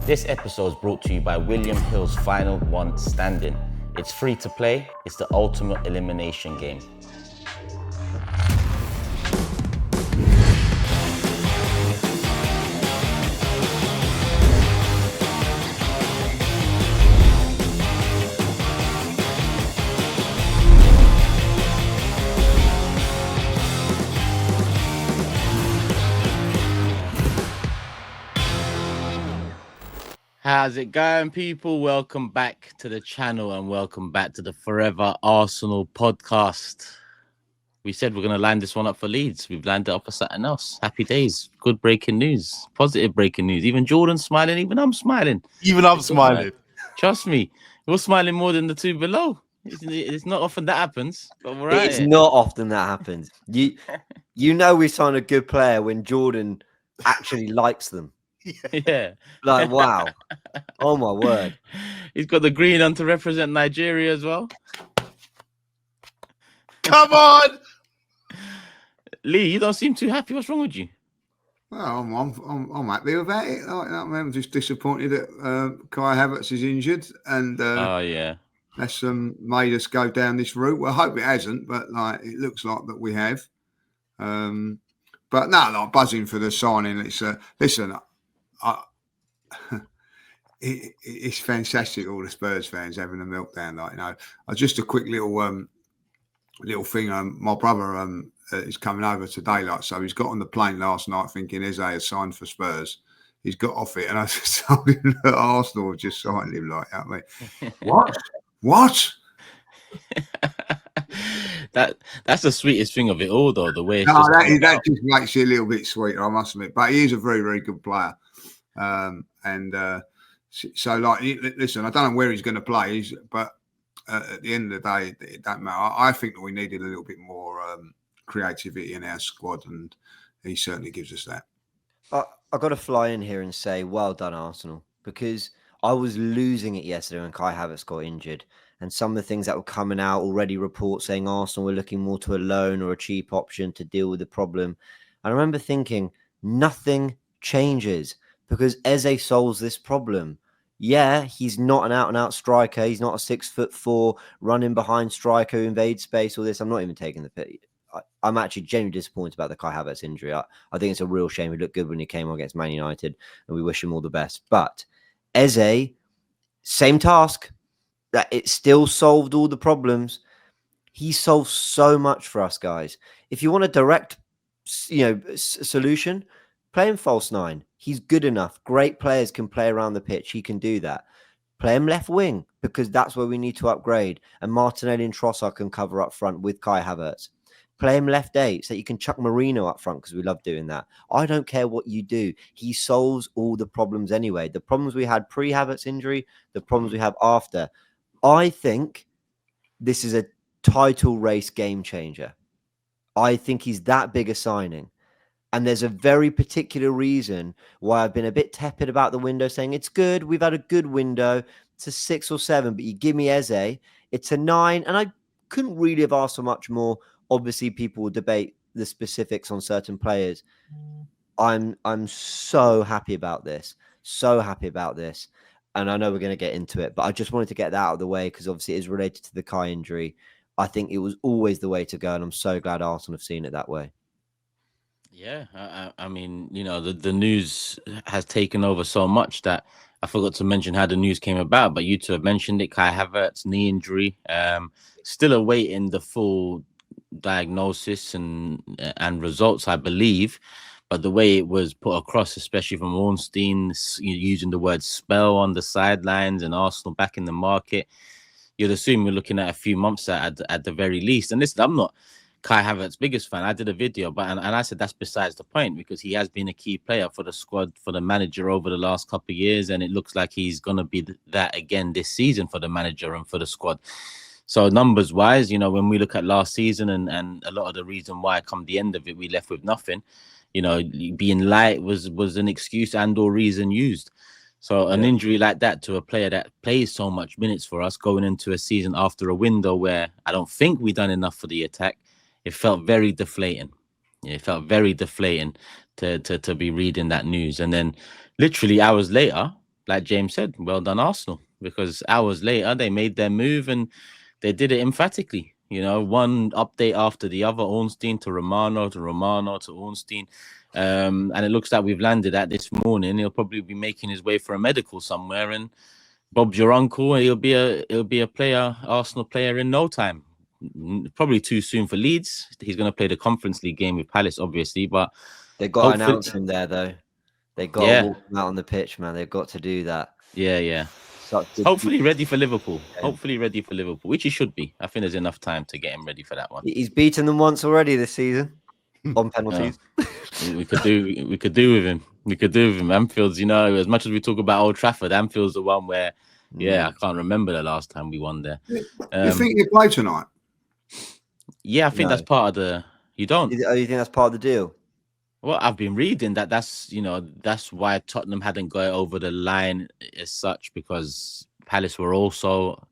This episode is brought to you by William Hill's Final One Standing. It's free to play, it's the ultimate elimination game. How's it going, people? Welcome back to the channel and welcome back to the Fourever Arsenal podcast. We said we're going to line this one up for Leeds. We've lined it up for something else. Happy days. Good breaking news. Positive breaking news. Even Jordan's smiling. Even I'm smiling. Even I'm smiling. Trust me. You're smiling more than the two below. It's not often that happens. But we're It's not often that happens. You know we sign a good player when Jordan actually likes them. Yeah. Like, wow. Oh, my word. He's got the green on to represent Nigeria as well. Come on! Lee, you don't seem too happy. What's wrong with you? Well, I'm happy about it. I'm just disappointed that Kai Havertz is injured, and Oh, yeah. that's made us go down this route. Well, I hope it hasn't, but it looks like that we have. But no, like buzzing for the signing. It's listen. It's fantastic. All the Spurs fans having a meltdown, just a quick little thing. My brother is coming over today, so he's got on the plane last night thinking Eze has signed for Spurs. He's got off it, and I just told him that Arsenal have just signed him. What? That's the sweetest thing of it all, though. The way it's that just makes it a little bit sweeter, I must admit. But he is a very, very good player. So listen, I don't know where he's going to play, but at the end of the day, it don't matter. I think that we needed a little bit more creativity in our squad, and he certainly gives us that. I got to fly in here and say, well done, Arsenal, because I was losing it yesterday when Kai Havertz got injured. And some of the things that were coming out already, reports saying Arsenal were looking more to a loan or a cheap option to deal with the problem. And I remember thinking, nothing changes because Eze solves this problem. Yeah, he's not an out-and-out striker. He's not a 6'4" running behind striker who invades space. All this. I'm not even taking the pity. I'm actually genuinely disappointed about the Kai Havertz injury. I think it's a real shame. He looked good when he came on against Man United, and we wish him all the best. But Eze, same task. That it still solved all the problems. He solves so much for us, guys. If you want a direct, solution, play him false nine. He's good enough. Great players can play around the pitch. He can do that. Play him left wing because that's where we need to upgrade. And Martinelli and Trossard can cover up front with Kai Havertz. Play him left 8 so you can chuck Marino up front because we love doing that. I don't care what you do. He solves all the problems anyway. The problems we had pre-Havertz injury, the problems we have after. I think this is a title race game changer. I think he's that big a signing. And there's a very particular reason why I've been a bit tepid about the window, saying it's good. We've had a good window. It's a 6 or 7, but you give me Eze, it's a 9. And I couldn't really have asked for much more. Obviously, people will debate the specifics on certain players. I'm so happy about this. So happy about this. And I know we're going to get into it, but I just wanted to get that out of the way because obviously it is related to the Kai injury. I think it was always the way to go, and I'm so glad Arsenal have seen it that way. Yeah, I mean, the news has taken over so much that I forgot to mention how the news came about, but you two have mentioned it. Kai Havertz, knee injury, still awaiting the full diagnosis and results, I believe. But the way it was put across, especially from Ornstein, using the word spell on the sidelines and Arsenal back in the market, you'd assume we're looking at a few months at the very least. And listen, I'm not Kai Havertz's biggest fan. I did a video, and I said that's besides the point because he has been a key player for the squad, for the manager over the last couple of years, and it looks like he's going to be that again this season for the manager and for the squad. So numbers-wise, when we look at last season and a lot of the reason why come the end of it, we left with nothing. Being light was an excuse and or reason used. So an injury like that to a player that plays so much minutes for us going into a season after a window where I don't think we done enough for the attack, it felt very deflating. It felt very deflating to be reading that news. And then literally hours later, like James said, well done, Arsenal, because hours later they made their move and they did it emphatically. One update after the other, Ornstein to Romano to Ornstein. And it looks like we've landed at this morning. He'll probably be making his way for a medical somewhere, and Bob's your uncle, and he'll be a player, Arsenal player in no time. Probably too soon for Leeds. He's going to play the Conference League game with Palace, obviously, but they've got to announce him there, though. They've got to walk him out on the pitch, man. They've got to do that. Yeah. Hopefully ready for Liverpool. Hopefully ready for Liverpool, which he should be. I think there's enough time to get him ready for that one. He's beaten them once already this season on penalties. We could do with him. We could do with him. Anfield's, as much as we talk about Old Trafford, Anfield's the one where, I can't remember the last time we won there. You think you play tonight? Yeah, I think that's part of the. You don't? You think that's part of the deal? Well, I've been reading that's why Tottenham hadn't got over the line as such, because Palace were also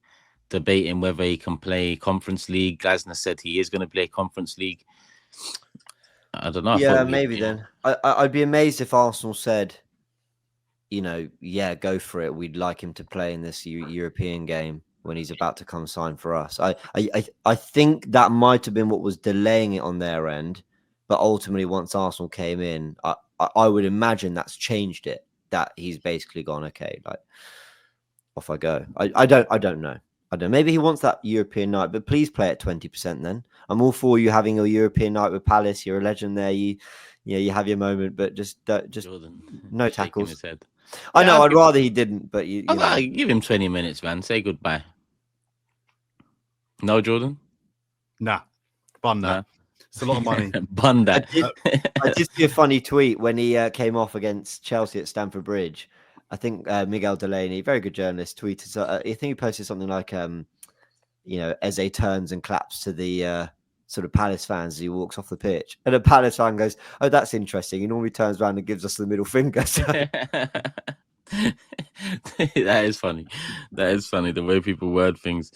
debating whether he can play Conference League. Glasner said he is going to play Conference League. I don't know. Yeah, maybe then. I'd be amazed if Arsenal said, go for it. We'd like him to play in this European game when he's about to come sign for us. I think that might have been what was delaying it on their end. But ultimately, once Arsenal came in, I would imagine that's changed it. That he's basically gone, okay, like off I go. I don't know. Maybe he wants that European night, but please play at 20%. Then I'm all for you having a European night with Palace. You're a legend there. You have your moment, but just Jordan, no tackles. His head. I know. I'd rather he didn't, but you know. Give him 20 minutes, man. Say goodbye. No, Jordan. Nah, bun that. Nah. It's a lot of money. Bun that. I did see a funny tweet when he came off against Chelsea at Stamford Bridge. I think Miguel Delaney, very good journalist, tweeted. I think he posted something like, Eze turns and claps to the sort of Palace fans as he walks off the pitch, and a Palace fan goes, "Oh, that's interesting." He normally turns around and gives us the middle finger. So. That is funny. That is funny the way people word things.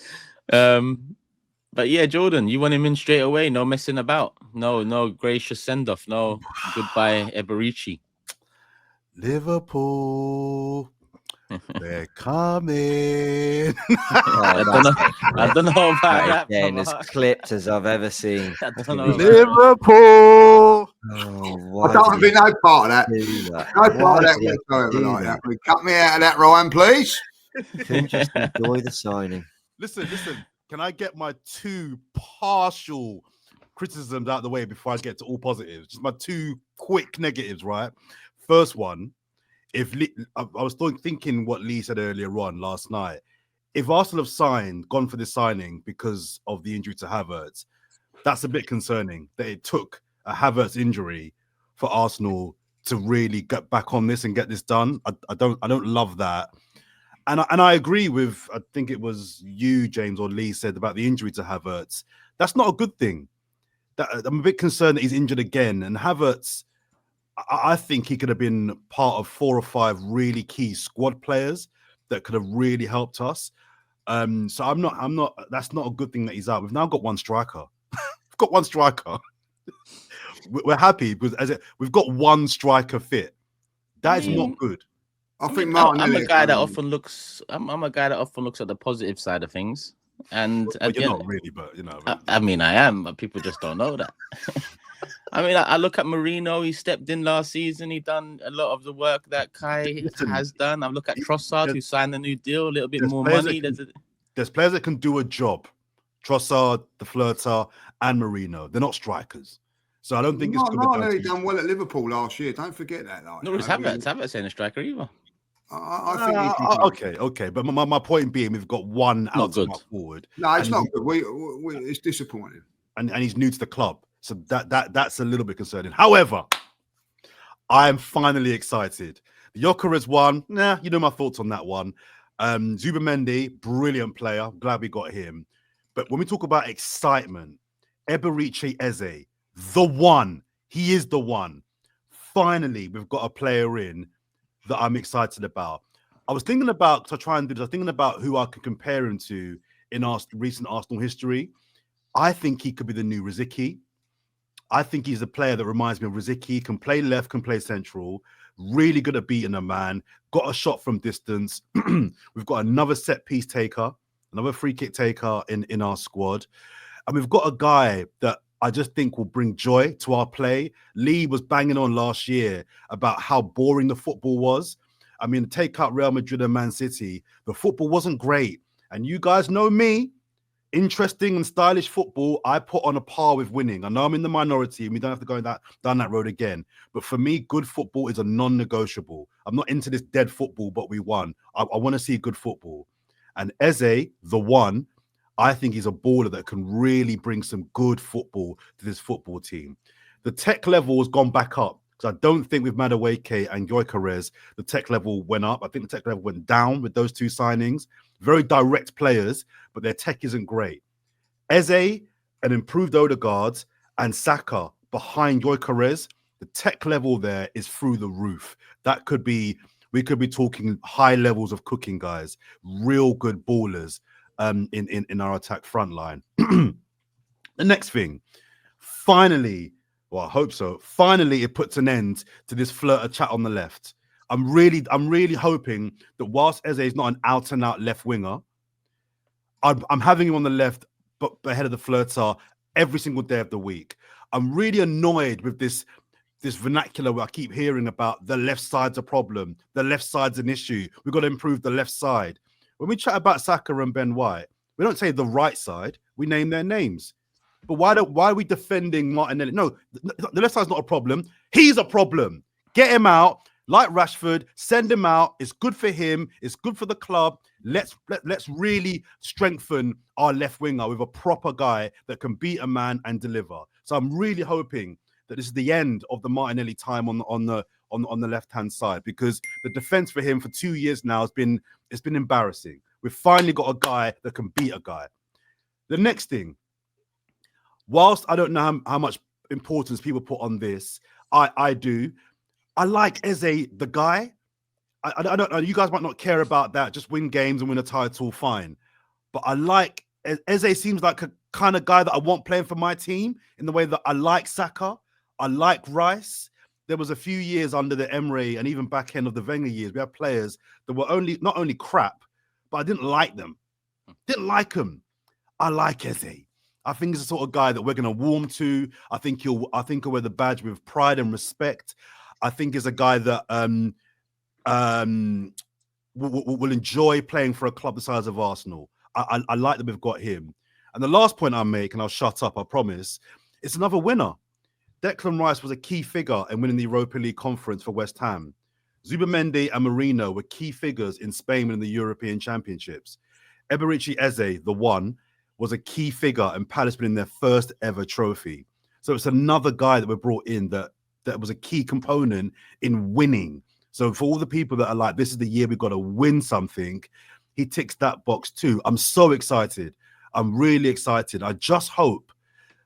But yeah, Jordan, you want him in straight away. No messing about. No gracious send off. No goodbye, Eberechi. Liverpool, they're coming. I don't know about that. Again, as clipped as I've ever seen. I don't know. Liverpool. I don't want to be no part of that. No part of that whatsoever like that. Cut me out of that, Ryan, please. Couldn't just enjoy the signing. Listen. Can I get my two partial criticisms out of the way before I get to all positives? Just my two quick negatives, right? First one, I was thinking what Lee said earlier on last night. If Arsenal have gone for this signing because of the injury to Havertz, that's a bit concerning that it took a Havertz injury for Arsenal to really get back on this and get this done. I don't love that. And I agree with, I think it was you, James, or Lee said about the injury to Havertz. That's not a good thing. I'm a bit concerned that he's injured again. And Havertz, I think he could have been part of 4 or 5 really key squad players that could have really helped us. So I'm not. That's not a good thing that he's out. We've now got one striker. We've got one striker. We're happy because we've got one striker fit. That is not good. I think I'm a guy that often looks. I'm a guy that often looks at the positive side of things, and you're not really, but you know. I mean, I am, but people just don't know that. I mean, I look at Marino. He stepped in last season. He done a lot of the work that Kai has done. I look at Trossard, who signed a new deal, a little bit more money. There's players that can do a job. Trossard, the Flirter, and Marino. They're not strikers. So I don't think it's good. He done well at Liverpool last year. Don't forget that. No, it's Havertz. Havertz ain't a striker either. I think okay. But my point being, we've got one outside forward. No, it's not good. It's disappointing. And he's new to the club. So that's a little bit concerning. However, I am finally excited. The Gyökeres one, you know my thoughts on that one. Zubimendi, brilliant player. I'm glad we got him. But when we talk about excitement, Eberechi Eze, the one. He is the one. Finally, we've got a player in that I'm excited about. I was thinking about who I could compare him to in our recent Arsenal history. I think he could be the new Rosicky. I think he's a player that reminds me of Rosicky. Can play left, can play central, really good at beating a man, got a shot from distance. We've got another set piece taker, another free kick taker in our squad. And we've got a guy that I just think will bring joy to our play. Lee was banging on last year about how boring the football was. I mean, take out Real Madrid and Man City, the football wasn't great. And you guys know me, interesting and stylish football, I put on a par with winning. I know I'm in the minority and we don't have to go down that road again. But for me, good football is a non-negotiable. I'm not into this dead football, but we won. I want to see good football. And Eze, the one, I think he's a baller that can really bring some good football to this football team. The tech level has gone back up because I don't think with Madueke and Gyökeres, the tech level went up. I think the tech level went down with those two signings. Very direct players, but their tech isn't great. Eze, an improved Odegaard, and Saka behind Gyökeres, the tech level there is through the roof. We could be talking high levels of cooking, guys. Real good ballers in our attack front line. The next thing, finally, well, I hope so. Finally, it puts an end to this flirt of chat on the left. I'm really hoping that whilst Eze is not an out-and-out left winger, I'm having him on the left, but ahead of the flirter every single day of the week. I'm really annoyed with this vernacular where I keep hearing about the left side's a problem, the left side's an issue. We've got to improve the left side. When we chat about Saka and Ben White, we don't say the right side. We name their names. But why are we defending Martinelli? No, the left side's not a problem. He's a problem. Get him out. Like Rashford, send him out. It's good for him. It's good for the club. Let's really strengthen our left winger with a proper guy that can beat a man and deliver. So I'm really hoping that this is the end of the Martinelli time on the left-hand side, because the defense for him for 2 years now has been embarrassing. We've finally got a guy that can beat a guy. The next thing, whilst I don't know how much importance people put on this, I do. I like Eze, the guy. I don't know. You guys might not care about that. Just win games and win a title, fine. But I like Eze. Seems like a kind of guy that I want playing for my team in the way that I like Saka. I like Rice. There was a few years under the Emery and even back end of the Wenger years, we had players that were not only crap, but I didn't like them. Didn't like them. I like Eze. I think he's the sort of guy that we're going to warm to. I think he'll wear the badge with pride and respect. I think he's a guy that will enjoy playing for a club the size of Arsenal. I like that we've got him. And the last point I make, and I'll shut up, I promise, it's another winner. Declan Rice was a key figure in winning the Europa League conference for West Ham. Zubamendi and Marino were key figures in Spain winning the European Championships. Eberechi Eze, the one, was a key figure in Palace winning their first ever trophy. So it's another guy that we brought in that was a key component in winning. So for all the people that are like, this is the year we've got to win something, he ticks that box too. I'm so excited. I'm really excited. I just hope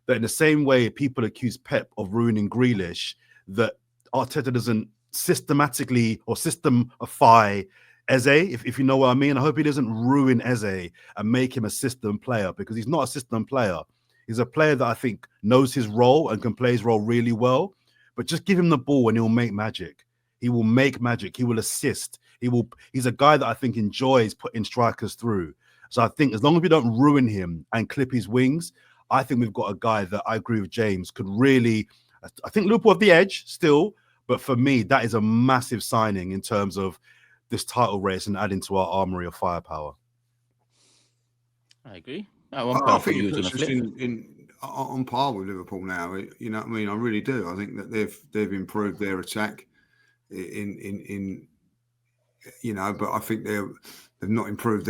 that in the same way people accuse Pep of ruining Grealish, that Arteta doesn't systematically or systemify Eze, if you know what I mean. I hope he doesn't ruin Eze and make him a system player, because he's not a system player. He's a player that I think knows his role and can play his role really well. But just give him the ball and he'll make magic. He will make magic. He will assist. He's a guy that I think enjoys putting strikers through. So I think as long as we don't ruin him and clip his wings, I think we've got a guy that, I agree with James, could really, I think Liverpool have the edge still, but for me, that is a massive signing in terms of this title race and adding to our armory of firepower. I agree. I think it puts us on par with Liverpool now. You know what I mean? I really do. I think that they've improved their attack in you know, but I think they've not improved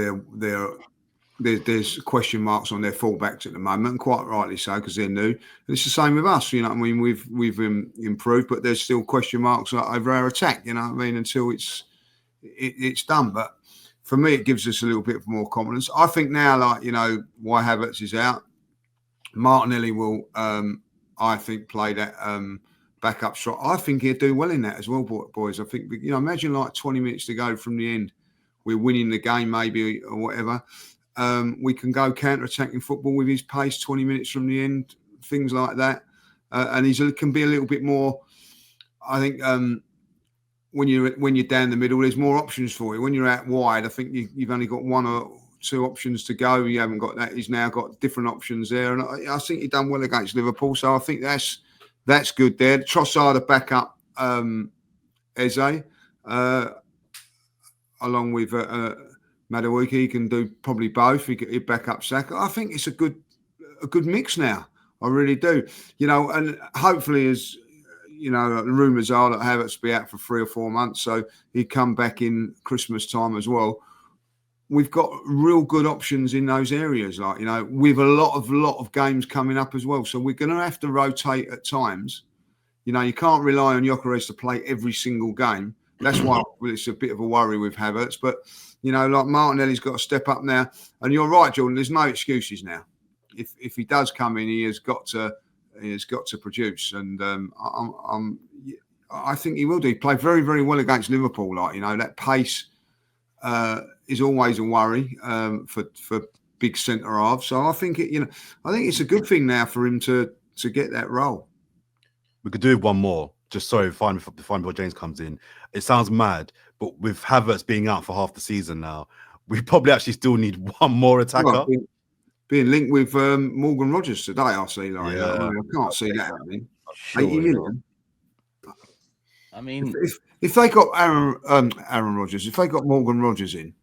there's question marks on their fullbacks at the moment, and quite rightly so, because they're new. And it's the same with us. You know what I mean? We've improved, but there's still question marks over our attack. You know what I mean? Until it's done. But for me, it gives us a little bit more confidence. I think now, like, you know, why Havertz is out, Martinelli will, I think, play that backup shot. I think he'll do well in that as well, boys. I think, you know, imagine like 20 minutes to go from the end, we're winning the game maybe or whatever. We can go counter-attacking football with his pace 20 minutes from the end, things like that. And he can be a little bit more, I think, when you're down the middle, there's more options for you. When you're out wide, I think you've only got 1 or 2 options to go. You haven't got that. He's now got different options there, and I think he done well against Liverpool. So I think that's good there. Trossard to back up Eze, along with Madueke. He can do probably both. He back up Saka. I think it's a good mix now. I really do. And hopefully, as the rumours are that Havertz will be out for 3 or 4 months, so he'd come back in Christmas time as well. We've got real good options in those areas, with a lot of games coming up as well. So we're going to have to rotate at times. You can't rely on Gyökeres to play every single game. That's why it's a bit of a worry with Havertz. But, like Martinelli's got to step up now. And you're right, Jordan, there's no excuses now. If he does come in, he has got to produce. And I think he will do. He played very, very well against Liverpool. That pace is always a worry for big centre halves. So I think it's a good thing now for him to get that role. We could do one more. Just sorry, fine before James comes in. It sounds mad, but with Havertz being out for half the season now, we probably actually still need one more attacker. Well, being linked with Morgan Rogers today, I see. I can't see that happening. Sure, 80 million. I mean, if they got Aaron Rodgers, if they got Morgan Rogers in,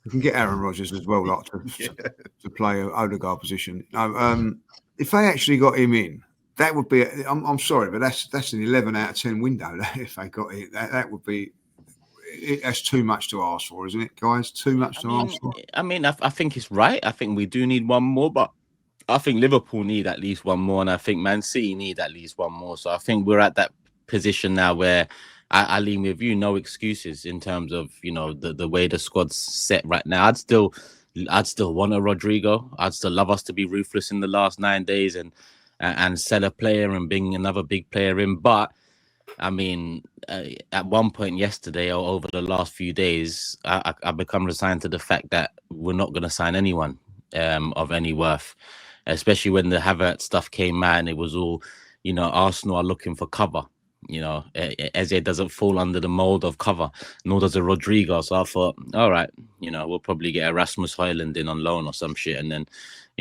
we can get Aaron Rodgers as well, to play an Odegaard position. If they actually got him in, that would be. I'm sorry, but that's an 11 out of 10 window. If they got it, that would be. That's too much to ask for, isn't it, guys? Too much to ask for. I think it's right. I think we do need one more, but I think Liverpool need at least one more, and I think Man City need at least one more. So I think we're at that position now where I lean with you. No excuses in terms of the way the squad's set right now. I'd still want a Rodrigo. I'd still love us to be ruthless in the last 9 days and sell a player and bring another big player in. But I mean, at one point yesterday or over the last few days, I become resigned to the fact that we're not going to sign anyone of any worth, especially when the Havertz stuff came out and it was all, Arsenal are looking for cover. Eze doesn't fall under the mold of cover, nor does a Rodrigo. So I thought, all right, we'll probably get a Rasmus Højlund in on loan or some shit, and then,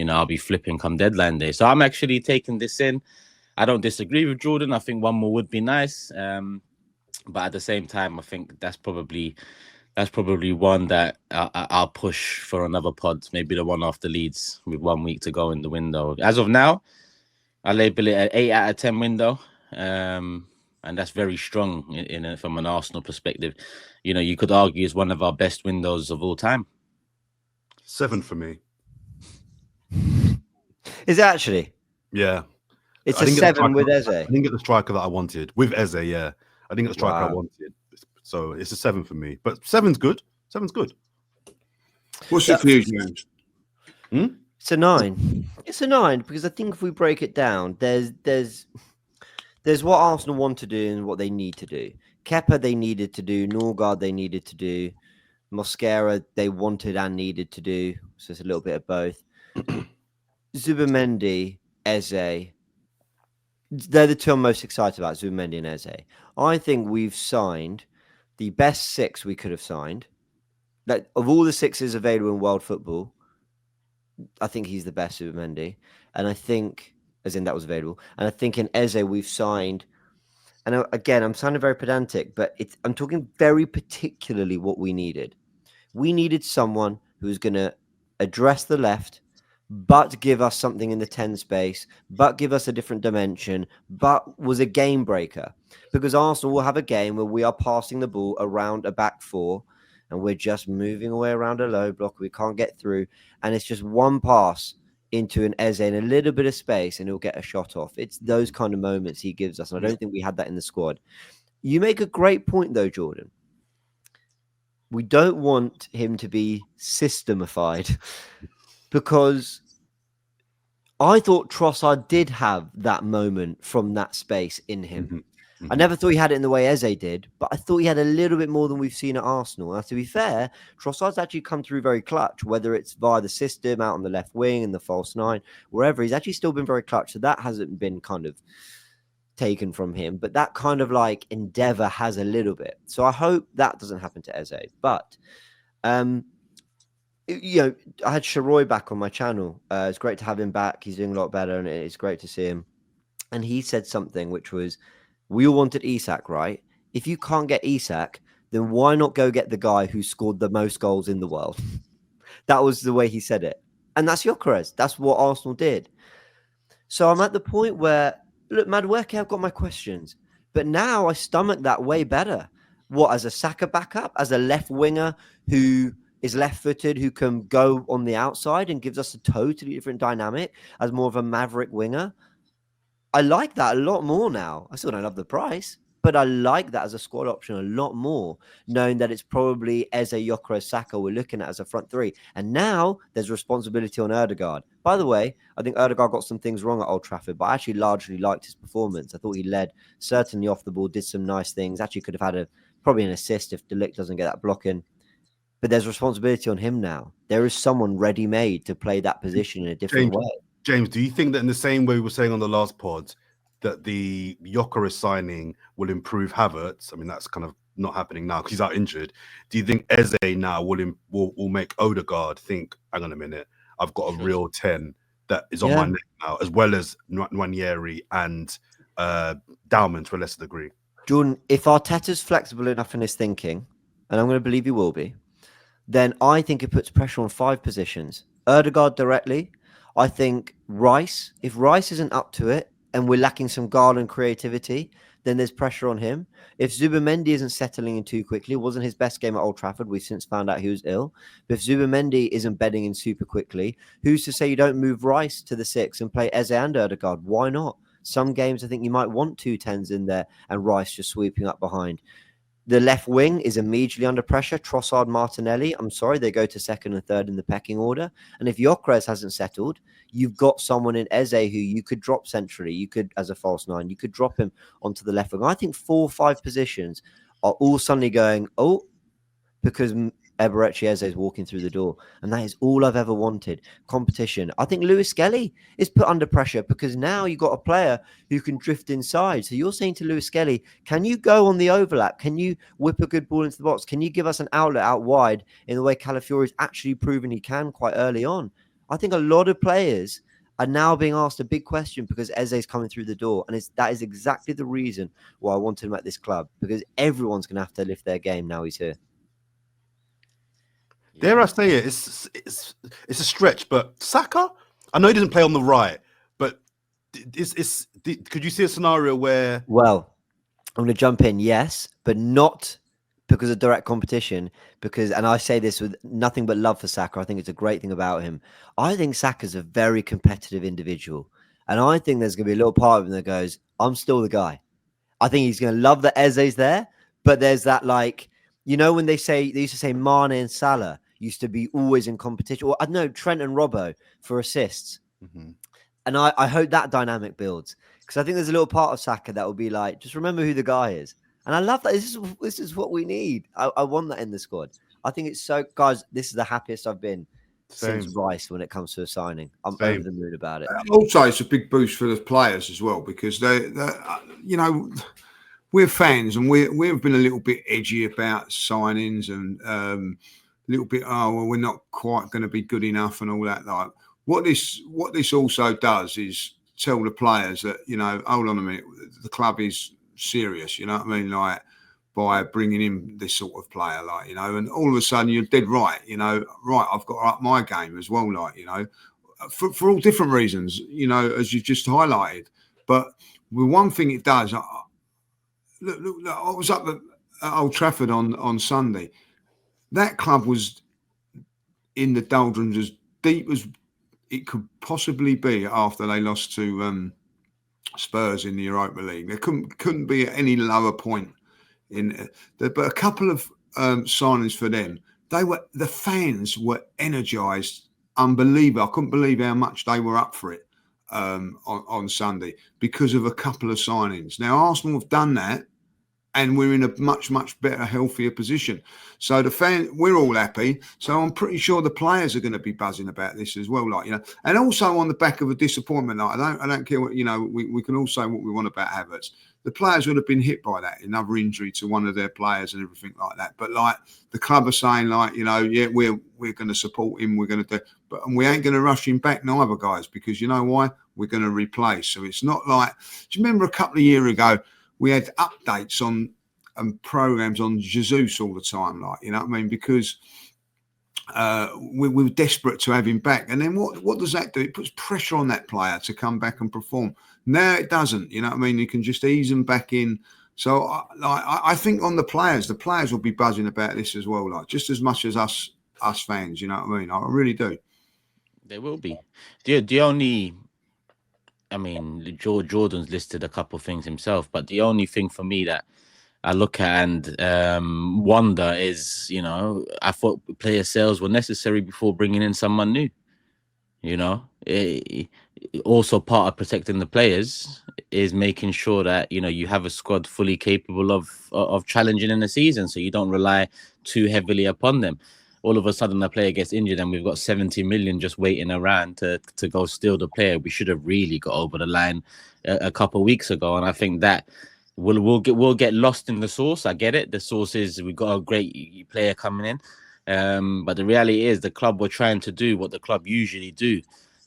I'll be flipping come deadline day. So I'm actually taking this in. I don't disagree with Jordan. I think one more would be nice, but at the same time, I think that's probably one that I'll push for another pod. Maybe the one after Leeds with 1 week to go in the window. As of now, I label it an 8 out of 10 window. And that's very strong from an Arsenal perspective. You could argue it's one of our best windows of all time. 7 for me. Is it actually? Yeah. It's a 7 with Eze. I didn't get the striker that I wanted. With Eze, yeah. I didn't get the striker I wanted. So it's a 7 for me. But 7's good. 7's good. What's your view, James? It's a 9. It's a 9 because I think if we break it down, there's what Arsenal want to do and what they need to do. Kepa they needed to do. Norgard they needed to do. Mosquera they wanted and needed to do. So it's a little bit of both. Zubimendi, Eze. They're the two I'm most excited about, Zubimendi and Eze. I think we've signed the best 6 we could have signed. Like, of all the 6s available in world football, I think he's the best, Zubimendi. And I think... as in that was available. And I think in Eze we've signed, and again, I'm sounding very pedantic, but I'm talking very particularly what we needed. We needed someone who's going to address the left, but give us something in the 10 space, but give us a different dimension, but was a game breaker. Because Arsenal will have a game where we are passing the ball around a back 4, and we're just moving away around a low block. We can't get through, and it's just one pass into an Eze in a little bit of space and he'll get a shot off. It's those kind of moments he gives us. And I don't think we had that in the squad. You make a great point though, Jordan. We don't want him to be systemified because I thought Trossard did have that moment from that space in him. Mm-hmm. I never thought he had it in the way Eze did, but I thought he had a little bit more than we've seen at Arsenal. Now, to be fair, Trossard's actually come through very clutch, whether it's via the system, out on the left wing, in the false 9, wherever. He's actually still been very clutch. So that hasn't been kind of taken from him, but that kind of like endeavor has a little bit. So I hope that doesn't happen to Eze. But you know, I had Sharoy back on my channel. It's great to have him back. He's doing a lot better, and it's great to see him. And he said something which was, we all wanted Isak, right? If you can't get Isak, then why not go get the guy who scored the most goals in the world? That was the way he said it. And that's Gyökeres. That's what Arsenal did. So I'm at the point where, look, Madueke, I've got my questions. But now I stomach that way better. What, as a Saka backup? As a left winger who is left-footed, who can go on the outside and gives us a totally different dynamic as more of a maverick winger? I like that a lot more now. I still don't love the price, but I like that as a squad option a lot more, knowing that it's probably Eze, Gyökeres, Saka we're looking at as a front three. And now there's responsibility on Ødegaard. By the way, I think Ødegaard got some things wrong at Old Trafford, but I actually largely liked his performance. I thought he led certainly off the ball, did some nice things. Actually could have had probably an assist if De Ligt doesn't get that blocking. But there's responsibility on him now. There is someone ready-made to play that position in a different way. James, do you think that in the same way we were saying on the last pod that the Gyökeres signing will improve Havertz? I mean, that's kind of not happening now because he's out injured. Do you think Eze now will make Ødegaard think, hang on a minute, I've got a real 10 that is on my neck now, as well as Nwaneri and Dahlmann to a lesser degree? Jordan, if Arteta's flexible enough in his thinking, and I'm going to believe he will be, then I think it puts pressure on 5 positions. Ødegaard directly. I think Rice, if Rice isn't up to it and we're lacking some guile and creativity, then there's pressure on him. If Zubimendi isn't settling in too quickly, it wasn't his best game at Old Trafford. We've since found out he was ill. But if Zubimendi isn't bedding in super quickly, who's to say you don't move Rice to the 6 and play Eze and Ødegaard? Why not? Some games I think you might want 2 10s in there and Rice just sweeping up behind. The left wing is immediately under pressure. Trossard, Martinelli, I'm sorry, they go to 2nd and 3rd in the pecking order. And if Gyökeres hasn't settled, you've got someone in Eze who you could drop centrally. You could, as a false 9, you could drop him onto the left wing. I think 4 or 5 positions are all suddenly going, oh, because Eberechi Eze is walking through the door. And that is all I've ever wanted. Competition. I think Lewis Skelly is put under pressure because now you've got a player who can drift inside. So you're saying to Lewis Skelly, can you go on the overlap? Can you whip a good ball into the box? Can you give us an outlet out wide in the way Calafiori's actually proven he can quite early on? I think a lot of players are now being asked a big question because Eze's coming through the door. And that is exactly the reason why I wanted him at this club, because everyone's going to have to lift their game now he's here. Dare I say it? It's a stretch, but Saka, I know he doesn't play on the right, but could you see a scenario where? Well, I'm going to jump in, yes, but not because of direct competition. And I say this with nothing but love for Saka. I think it's a great thing about him. I think Saka's a very competitive individual, and I think there's going to be a little part of him that goes, "I'm still the guy." I think he's going to love that Eze's there, but there's that, like, you know, when they used to say Mane and Salah used to be always in competition, or I don't know, Trent and Robbo for assists. Mm-hmm. And I hope that dynamic builds, because I think there's a little part of Saka that will be like, just remember who the guy is. And I love that. This is what we need. I want that in the squad. I think it's so, guys, this is the happiest I've been since Rice when it comes to a signing. I'm over the moon about it. Also, it's a big boost for the players as well, because they you know, we're fans and we've been a little bit edgy about signings and a little bit, we're not quite going to be good enough and all that. Like, what this also does is tell the players that, you know, hold on a minute, the club is serious, you know what I mean? Like, by bringing in this sort of player, like, you know, and all of a sudden you're dead right, you know, right, I've got to up my game as well, like, you know, for all different reasons, you know, as you just highlighted. But with one thing it does, look, I was up at Old Trafford on Sunday. That club was in the doldrums as deep as it could possibly be after they lost to Spurs in the Europa League. There couldn't be at any lower point in but a couple of signings for them. The fans were energised, unbelievable. I couldn't believe how much they were up for it on Sunday because of a couple of signings. Now Arsenal have done that and we're in a much, much better, healthier position. So we're all happy. So I'm pretty sure the players are going to be buzzing about this as well, like, you know. And also on the back of a disappointment, like, I don't care what, you know, we can all say what we want about Havertz. The players would have been hit by that, another injury to one of their players and everything like that. But like the club are saying, like, you know, yeah, we're going to support him. We're going to do, but we ain't going to rush him back neither, guys, because you know why? We're going to replace. So it's not like. Do you remember a couple of years ago? We had updates on programs on Jesus all the time, like, you know what I mean? Because we were desperate to have him back. And then what does that do? It puts pressure on that player to come back and perform. Now it doesn't, you know what I mean? You can just ease them back in. So I think on the players will be buzzing about this as well, like just as much as us fans, you know what I mean? I really do. They will be. The only, I mean, Jordan's listed a couple of things himself, but the only thing for me that I look at and wonder is, you know, I thought player sales were necessary before bringing in someone new. You know, also part of protecting the players is making sure that, you know, you have a squad fully capable of challenging in the season, so you don't rely too heavily upon them. All of a sudden, a player gets injured and we've got 70 million just waiting around to go steal the player. We should have really got over the line a couple of weeks ago, and I think that we'll get lost in the sauce. I get it. The sauce is we've got a great player coming in, but the reality is the club were trying to do what the club usually do,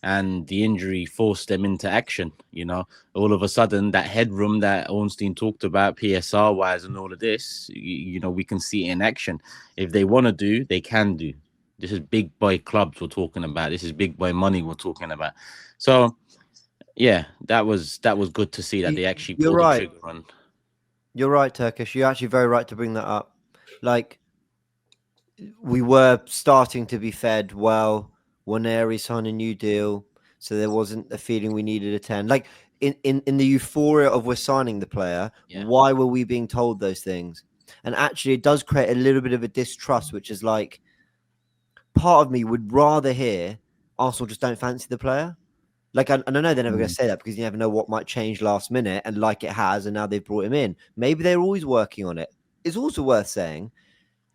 and the injury forced them into action. You know, all of a sudden that headroom that Ornstein talked about PSR wise and all of this, you know, we can see it in action. If they want to do, they can do. This is big boy clubs we're talking about. This is big boy money we're talking about. So yeah, that was good to see that they actually pulled the trigger on. You're right, Turkish. You're actually very right to bring that up. Like, we were starting to be fed, well, Waneri signed a new deal, so there wasn't a feeling we needed a 10. Like, in the euphoria of we're signing the player, why were we being told those things? And actually, it does create a little bit of a distrust, which is like, part of me would rather hear Arsenal just don't fancy the player. Like, I know they're never going to say that because you never know what might change last minute, and like it has, and now they've brought him in. Maybe they're always working on it. It's also worth saying,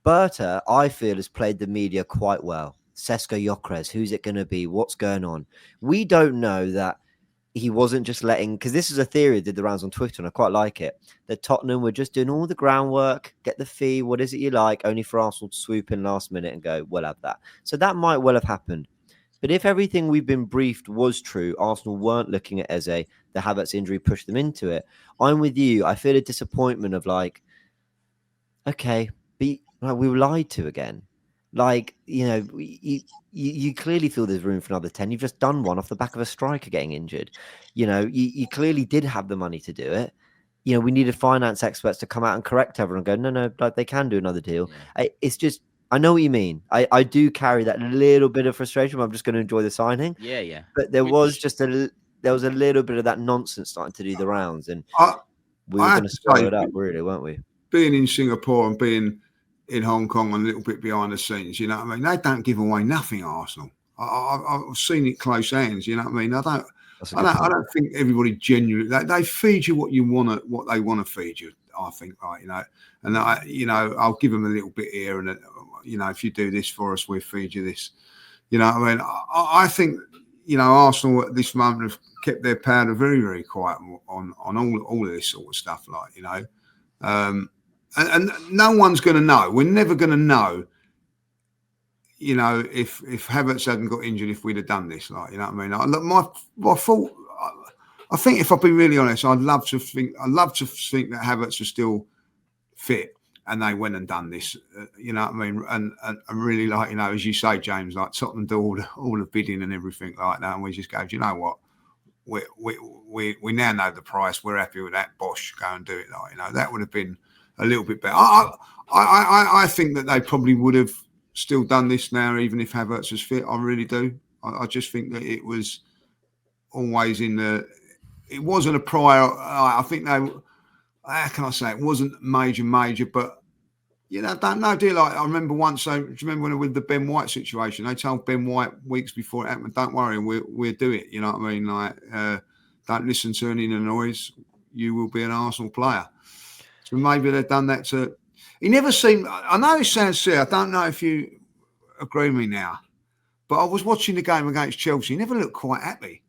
Berta, I feel, has played the media quite well. Sesko Gyökeres, who's it going to be? What's going on? We don't know that he wasn't just letting, because this is a theory that did the rounds on Twitter, and I quite like it, that Tottenham were just doing all the groundwork, get the fee, what is it you like, only for Arsenal to swoop in last minute and go, we'll have that. So that might well have happened. But if everything we've been briefed was true, Arsenal weren't looking at Eze, the Havertz injury pushed them into it. I'm with you. I feel a disappointment of like, okay, but we were lied to again. Like, you know, you clearly feel there's room for another 10. You've just done one off the back of a striker getting injured. You know, you clearly did have the money to do it. You know, we needed finance experts to come out and correct everyone and go, no, like they can do another deal. Yeah. It's just, I know what you mean. I do carry that little bit of frustration, but I'm just going to enjoy the signing. Yeah. But there was a little bit of that nonsense starting to do the rounds, and we were going to swallow it up, really, weren't we? Being in Singapore and being in Hong Kong and a little bit behind the scenes, you know what I mean? They don't give away nothing, Arsenal. I've seen it close hands, you know what I mean? I don't think everybody genuinely, they feed you what they want to feed you, I think, right, you know. And I'll give them a little bit here, and you know, if you do this for us, we'll feed you this. You know what I mean? I think, you know, Arsenal at this moment have kept their powder very, very quiet on all of this sort of stuff, like, you know. And no one's going to know. We're never going to know, you know, if Havertz hadn't got injured, if we'd have done this, like, you know what I mean? My thought, I think, if I'll be really honest, I'd love to think that Havertz was still fit and they went and done this, you know what I mean? And really, like, you know, as you say, James, like Tottenham do all the bidding and everything like that, and we just go, do you know what? We now know the price. We're happy with that. Bosh, go and do it. Like, you know, that would have been a little bit better. I think that they probably would have still done this now, even if Havertz was fit. I really do. I just think that it was always it wasn't a prior. I think they. How can I say? It wasn't major, but you know, don't know. Do you like? I remember once. Do you remember when with the Ben White situation? They told Ben White weeks before it happened, "Don't worry, we'll do it." You know what I mean? Like, don't listen to any of the noise. You will be an Arsenal player. So maybe they've done that to. He never seemed. I know it sounds silly. I don't know if you agree with me now, but I was watching the game against Chelsea. He never looked quite happy.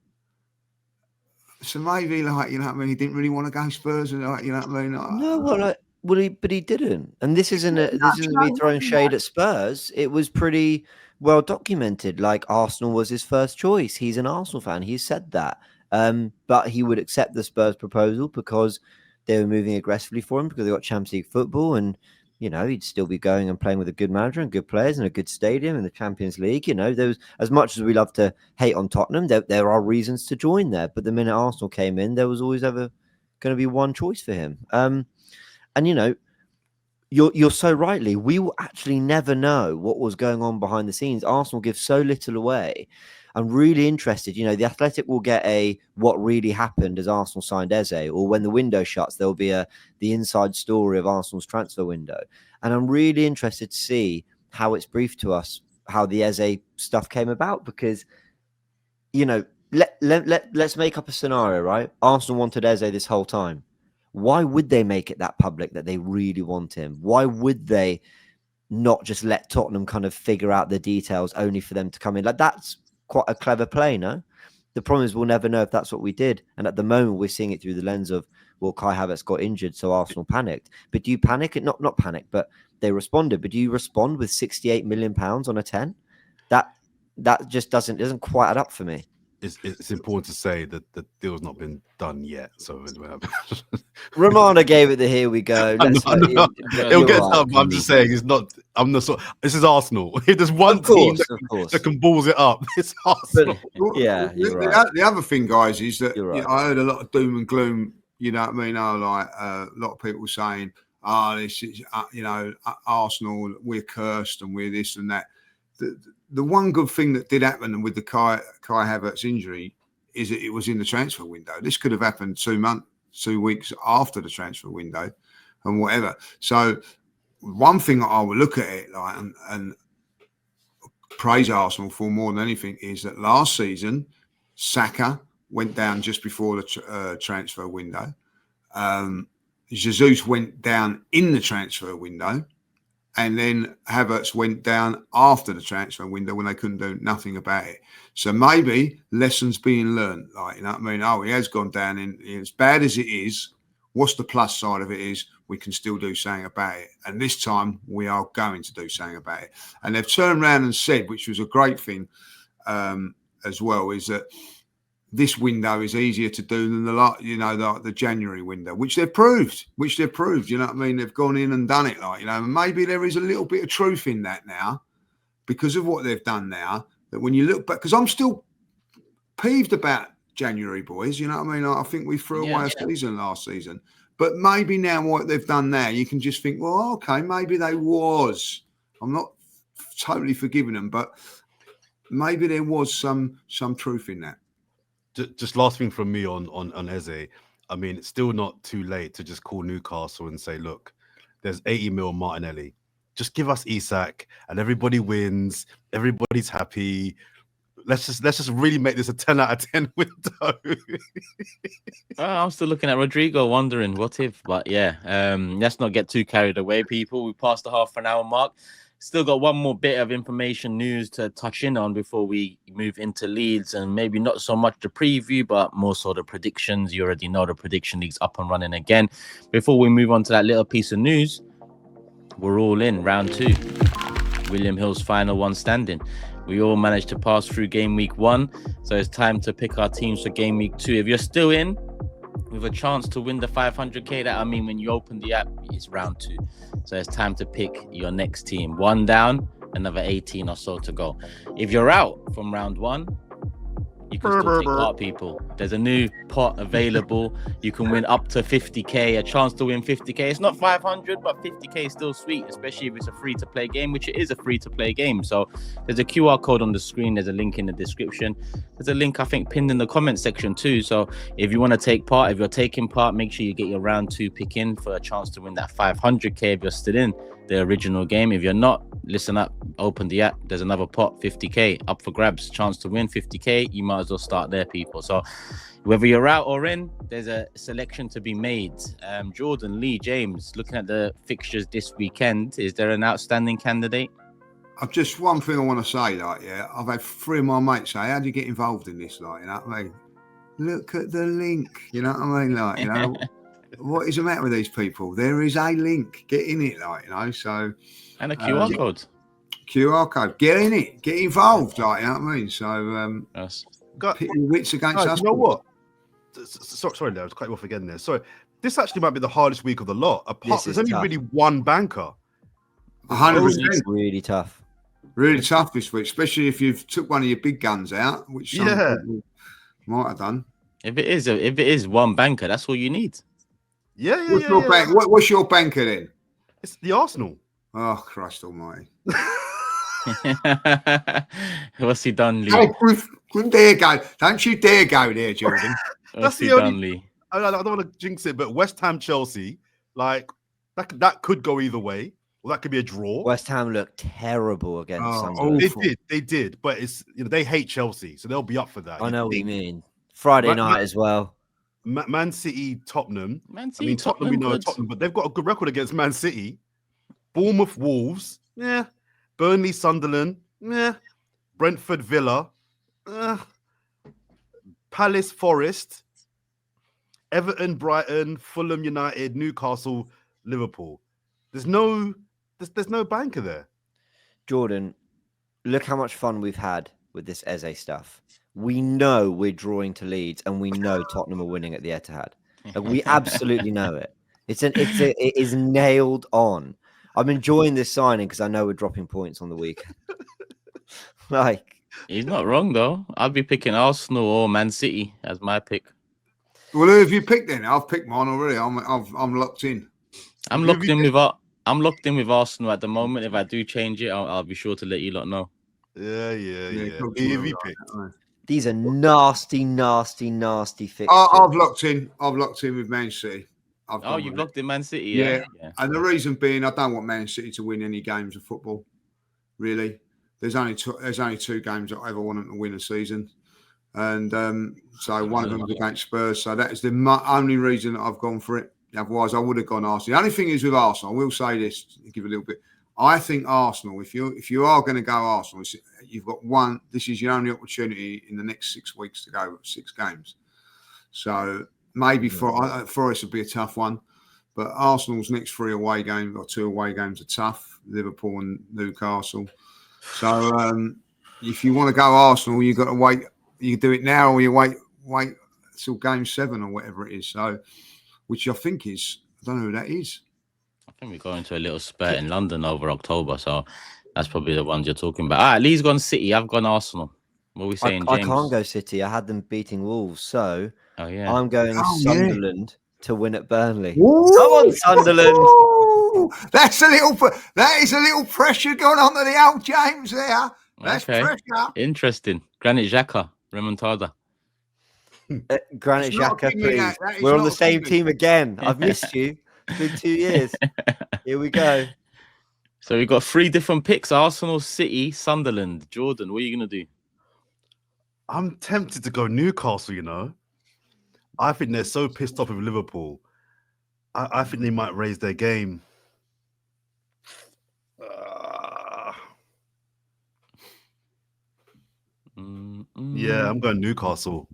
So maybe, like, you know what I mean, he didn't really want to go Spurs, and like, you know what I mean. No, but he didn't. And this isn't me throwing shade at Spurs. It was pretty well documented. Like, Arsenal was his first choice. He's an Arsenal fan. He said that. But he would accept the Spurs proposal because they were moving aggressively for him, because they got Champions League football, and you know, he'd still be going and playing with a good manager and good players and a good stadium in the Champions League. You know, there was, as much as we love to hate on Tottenham, there are reasons to join there. But the minute Arsenal came in, there was always ever going to be one choice for him. And you know, you're so rightly, we will actually never know what was going on behind the scenes. Arsenal gives so little away. I'm really interested. You know, the Athletic will get a what really happened as Arsenal signed Eze, or when the window shuts, there'll be the inside story of Arsenal's transfer window. And I'm really interested to see how it's briefed to us, how the Eze stuff came about, because, you know, let's make up a scenario, right? Arsenal wanted Eze this whole time. Why would they make it that public that they really want him? Why would they not just let Tottenham kind of figure out the details only for them to come in? Like, that's quite a clever play, no? The problem is we'll never know if that's what we did. And at the moment, we're seeing it through the lens of, well, Kai Havertz got injured, so Arsenal panicked. But do you panic? Not panic, but they responded. But do you respond with £68 million on a 10? That just doesn't quite add up for me. It's important to say that the deal's not been done yet. So Romano gave it the here we go. It'll get done. I'm just saying it's not. I'm not. This is Arsenal. If there's one team that can balls it up, it's Arsenal. But, yeah, you're right. The other thing, guys, is that You're right. you know, I heard a lot of doom and gloom. You know what I mean? Like a lot of people saying, this is you know, Arsenal, we're cursed and we're this and that. The one good thing that did happen with the Kai Havertz injury is that it was in the transfer window. This could have happened 2 weeks after the transfer window and whatever. So one thing I would look at it like and praise Arsenal for more than anything is that last season, Saka went down just before the transfer window. Jesus went down in the transfer window. And then Havertz went down after the transfer window when they couldn't do nothing about it. So maybe lessons being learned. Like, you know what I mean? Oh, he has gone down. And as bad as it is, what's the plus side of it is we can still do something about it. And this time we are going to do something about it. And they've turned around and said, which was a great thing as well, is that this window is easier to do than the January window, which they've proved. You know what I mean? They've gone in and done it, like, you know. And maybe there is a little bit of truth in that now, because of what they've done now. That when you look back, because I'm still peeved about January, boys. You know what I mean? I think we threw away a season last season, but maybe now what they've done now, you can just think, well, okay, maybe they was. I'm not totally forgiving them, but maybe there was some truth in that. Just last thing from me on Eze. I mean, it's still not too late to just call Newcastle and say, look, there's 80 mil Martinelli. Just give us Isak and everybody wins. Everybody's happy. Let's just really make this a 10 out of 10 window. I'm still looking at Rodrigo, wondering what if. But yeah, let's not get too carried away, people. We passed the half an hour mark. Still got one more bit of information news to touch in on before we move into Leeds, and maybe not so much the preview, but more so the predictions. You already know the prediction league's up and running again. Before we move on to that little piece of news, we're all in round 2. William Hill's final one standing. We all managed to pass through game week 1, so it's time to pick our teams for game week 2. If you're still in with a chance to win the 500k, that I mean, when you open the app, it's round 2. So it's time to pick your next team. 1 down, another 18 or so to go. If you're out from round 1, you can still take part, people. There's a new pot available. You can win up to 50k, a chance to win 50k. It's not 500, but 50k is still sweet, especially if it's a free-to-play game, which it is a free-to-play game. So there's a QR code on the screen. There's a link in the description. There's a link, I think, pinned in the comment section too. So if you want to take part, if you're taking part, make sure you get your round 2 pick in for a chance to win that 500k if you're still in. the original game. If you're not, listen up, open the app. There's another pot, 50k up for grabs, chance to win 50k. You might as well start there, people. So whether you're out or in, there's a selection to be made. Jordan, Lee, James, looking at the fixtures this weekend, is there an outstanding candidate? I've just one thing I want to say, like, yeah, I've had 3 of my mates say, how do you get involved in this? Like, you know what I mean? Look at the link, you know what I mean? Like, you know, what is the matter with these people? There is a link, get in it, like, you know, so. And a QR code. QR code, get in it, get involved, like, you know what I mean? So, Yes. pit your wits against us. You know what? Sorry, Leo, I was cutting you off again there. So this actually might be the hardest week of the lot. There's only really one banker. 100%. Really tough. Really tough this week, especially if you've took one of your big guns out, which some people might have done. If it is one banker, that's all you need. What's your banker then? It's the Arsenal. Oh, Christ almighty. What's he done, Lee? Couldn't dare go. Don't you dare go there, Jordan. What's he done, Lee? I don't want to jinx it, but West Ham, Chelsea, like that could go either way. Well, that could be a draw. West Ham looked terrible against Sunderland. They did, but it's they hate Chelsea, so they'll be up for that. I know what you mean. Friday night as well. Man City, Tottenham. Tottenham, we know Tottenham, but they've got a good record against Man City. Bournemouth, Wolves, yeah. Burnley, Sunderland, yeah. Brentford, Villa, Palace, Forest, Everton, Brighton, Fulham, United, Newcastle, Liverpool. There's no banker there. Jordan, look how much fun we've had with this Eze stuff. We know we're drawing to Leeds, and we know Tottenham are winning at the Etihad. Like, we absolutely know it. It is nailed on. I'm enjoying this signing because I know we're dropping points on the weekend. Like, he's not wrong though. I'll be picking Arsenal or Man City as my pick. Well, who have you picked then? I've picked mine already. I'm locked in. I'm locked in with Arsenal at the moment. If I do change it, I'll be sure to let you lot know. Yeah. These are nasty fixtures. I've locked in with Man City. You've locked in Man City, yeah. And the reason being, I don't want Man City to win any games of football. Really, there's only 2 games that I ever want them to win a season, and so one of them is against Spurs. So that is the only reason that I've gone for it. Otherwise, I would have gone Arsenal. The only thing is with Arsenal, I will say this, give a little bit. I think Arsenal, if you are going to go Arsenal, you've got one. This is your only opportunity in the next 6 weeks to go 6 games. So maybe Forest would be a tough one, but Arsenal's next 3 away games or 2 away games are tough. Liverpool and Newcastle. So if you want to go Arsenal, you've got to wait. You do it now, or you wait till game 7 or whatever it is. So, which I think is, I don't know who that is. I think we're going to a little spurt in London over October, so that's probably the ones you're talking about. All right, Lee's gone City. I've gone Arsenal. What are we saying, James? I can't go City. I had them beating Wolves, so I'm going Sunderland to win at Burnley. Ooh. Come on, Sunderland. Ooh. That is a little pressure going on to the old James there. That's pressure. Interesting. Granit Xhaka, remontada. Granit Xhaka, please. We're on the same team again. I've missed you. It's been 2 years. Here we go. So we've got 3 different picks: Arsenal, City, Sunderland. Jordan, what are you going to do? I'm tempted to go Newcastle, you know. I think they're so pissed off with Liverpool. I think they might raise their game. Yeah, I'm going Newcastle.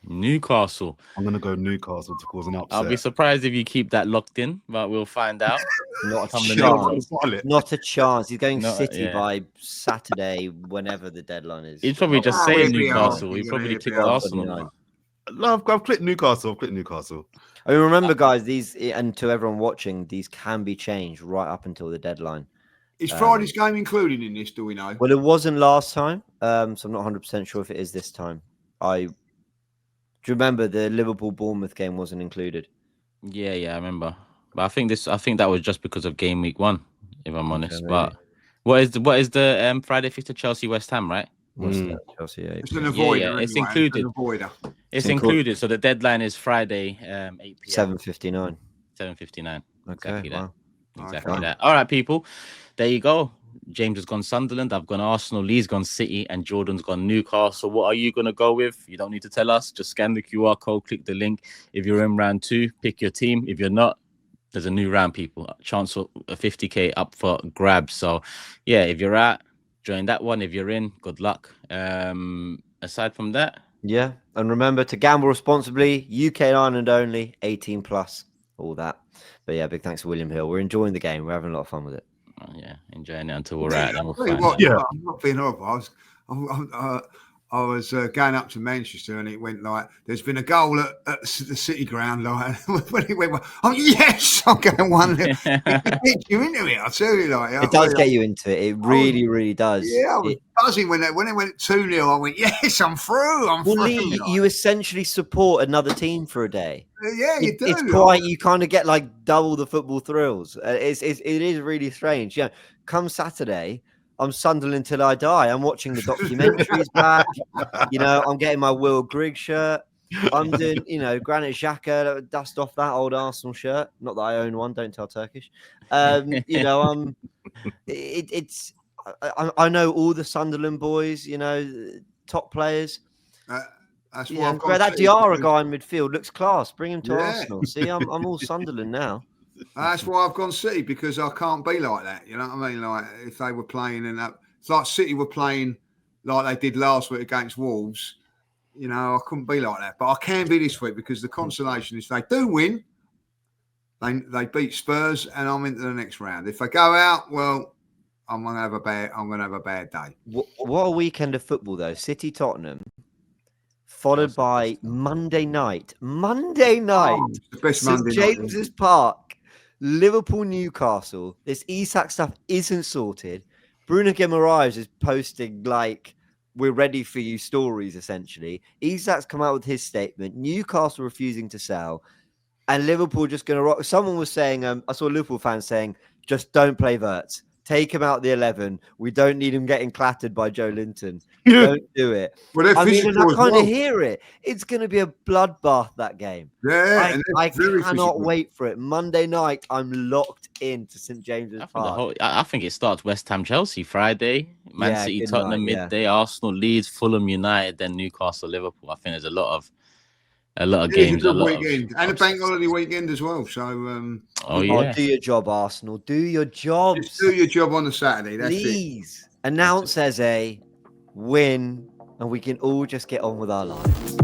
Newcastle. I'm going to go Newcastle to cause an upset. I'll be surprised if you keep that locked in, but we'll find out. Not a chance. Not a chance. He's going City by Saturday, whenever the deadline is. He's probably just saying Newcastle. He probably clicked Arsenal. No, I've clicked Newcastle. I mean, remember, guys, these, and to everyone watching, these can be changed right up until the deadline. Is Friday's game included in this? Do we know? Well, it wasn't last time, so I'm not 100% sure if it is this time. Do you remember the Liverpool-Bournemouth game wasn't included? Yeah, I remember. But I think that was just because of game week 1, if I'm honest. Okay, but what is the Friday fixture? Chelsea West Ham, right? Chelsea, yeah. It's an avoider. Yeah, it's included. It's included. So the deadline is Friday, 8 p.m. 7:59. 7:59. Okay, exactly wow. Exactly Okay. that. All right, people. There you go. James has gone Sunderland. I've gone Arsenal. Lee's gone City, and Jordan's gone Newcastle. What are you gonna go with? You don't need to tell us. Just scan the QR code, click the link. If you're in round 2, pick your team. If you're not, there's a new round, people. Chance for a 50k up for grabs. So, yeah, if you're out, join that one. If you're in, good luck. Aside from that, Yeah, and remember to gamble responsibly. UK and Ireland only, 18 plus, all that. But yeah, big thanks to William Hill. We're enjoying the game. We're having a lot of fun with it. yeah, enjoying it until we're out. Then we'll Tell you find what, out. Yeah. I'm not being horrible. I was going up to Manchester, and it went like, "There's been a goal at the City ground." Like when it went, "Oh yes, I'm going 1-0." It gets you into it. I tell you, like It does get you into it. It really, really does. Yeah, I was buzzing when it went 2-0. I went, "Yes, I'm through. I'm Well, through." Lee, you essentially support another team for a day. Yeah, you do. It's quite. You kind of get like double the football thrills. It is really strange. Yeah, come Saturday, I'm Sunderland till I die. I'm watching the documentaries back. You know, I'm getting my Will Grigg shirt. I'm doing, Granit Xhaka, dust off that old Arsenal shirt. Not that I own one. Don't tell Turkish. It's. I know all the Sunderland boys. Top players. That's Yeah, what bro, that Diarra guy in midfield looks class. Bring him to Yeah. Arsenal. See, I'm all Sunderland now. That's why I've gone City, because I can't be like that. You know what I mean? Like if they were playing it's like City were playing like they did last week against Wolves. I couldn't be like that, but I can be this week because the consolation is they do win. They beat Spurs, and I'm into the next round. If they go out, well, I'm gonna have a bad day. What a weekend of football though. City Tottenham, followed by Monday night. The best St. Monday night. James's Park, Liverpool, Newcastle. This Isak stuff isn't sorted. Bruno Guimaraes is posting like, "We're ready for you" stories, essentially. Isak's come out with his statement. Newcastle refusing to sell. And Liverpool just going to rock. Someone was saying, I saw Liverpool fans saying, just don't play Havertz. Take him out the 11. We don't need him getting clattered by Joe Linton. Don't do it. Well, I mean, and I kind well. of hear it. It's going to be a bloodbath, that game. Yeah, I very cannot physical. wait for it. Monday night, I'm locked into St. James's Park. I think it starts West Ham, Chelsea Friday, Man City, good Tottenham night, midday, Arsenal, Leeds, Fulham, United, then Newcastle, Liverpool. I think there's a lot of It's games, a a good lot weekend, of and a bank holiday weekend as well. So, oh yeah, do your job, Arsenal. Do your jobs. just do your job on the Saturday. That's it. Please announce Eze, win, and we can all just get on with our lives.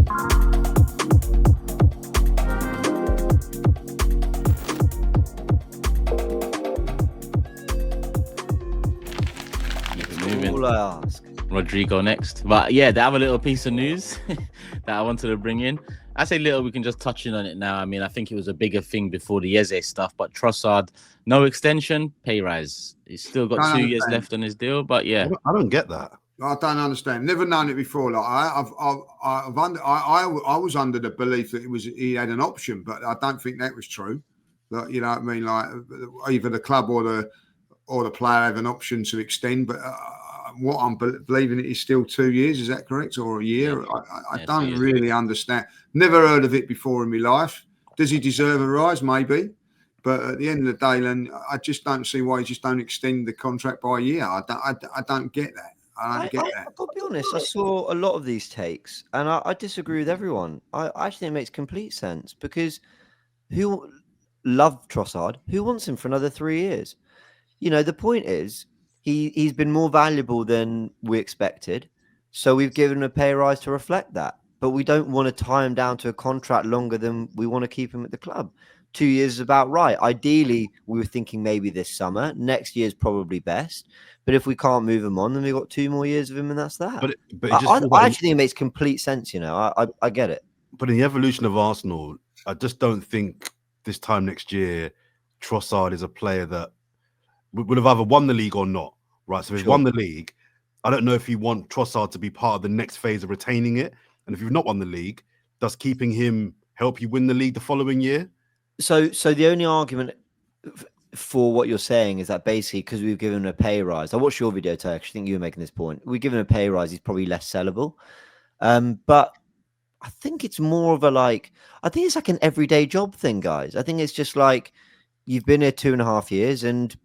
keep it moving. All I ask. Rodrigo next. But yeah, they have a little piece of news that I wanted to bring in. I say little, we can just touch in on it now. I mean, I think it was a bigger thing before the Eze stuff, but Trossard, no extension, pay rise. He's still got 2 years left on his deal, but yeah. I don't get that. I don't understand. Never known it before. Like I was under the belief that he had an option, but I don't think that was true. Like, you know what I mean? Like either the club or the player have an option to extend, but what I'm believing it is still 2 years. Is that correct? Or a year? Yeah. I don't really understand. Never heard of it before in my life. Does he deserve a rise? Maybe. But at the end of the day, then I just don't see why you just don't extend the contract by a year. I don't get that. I don't get that. I've got to be honest, I saw a lot of these takes, and I disagree with everyone. I actually think it makes complete sense, because who loved Trossard? Who wants him for another 3 years? The point is, he's been more valuable than we expected, so we've given him a pay rise to reflect that. But we don't want to tie him down to a contract longer than we want to keep him at the club. 2 years is about right. Ideally, we were thinking maybe this summer. Next year's probably best. But if we can't move him on, then we've got 2 more years of him, and that's that. But I actually think it makes complete sense. I get it. But in the evolution of Arsenal, I just don't think this time next year, Trossard is a player that would have either won the league or not. Right. So if he's won the league, I don't know if you want Trossard to be part of the next phase of retaining it. And if you've not won the league, does keeping him help you win the league the following year? So the only argument for what you're saying is that basically because we've given him a pay rise. I watched your video, Turk. I think you were making this point. We've given him a pay rise. He's probably less sellable. But I think it's more of I think it's like an everyday job thing, guys. I think it's just like, you've been here 2.5 years, and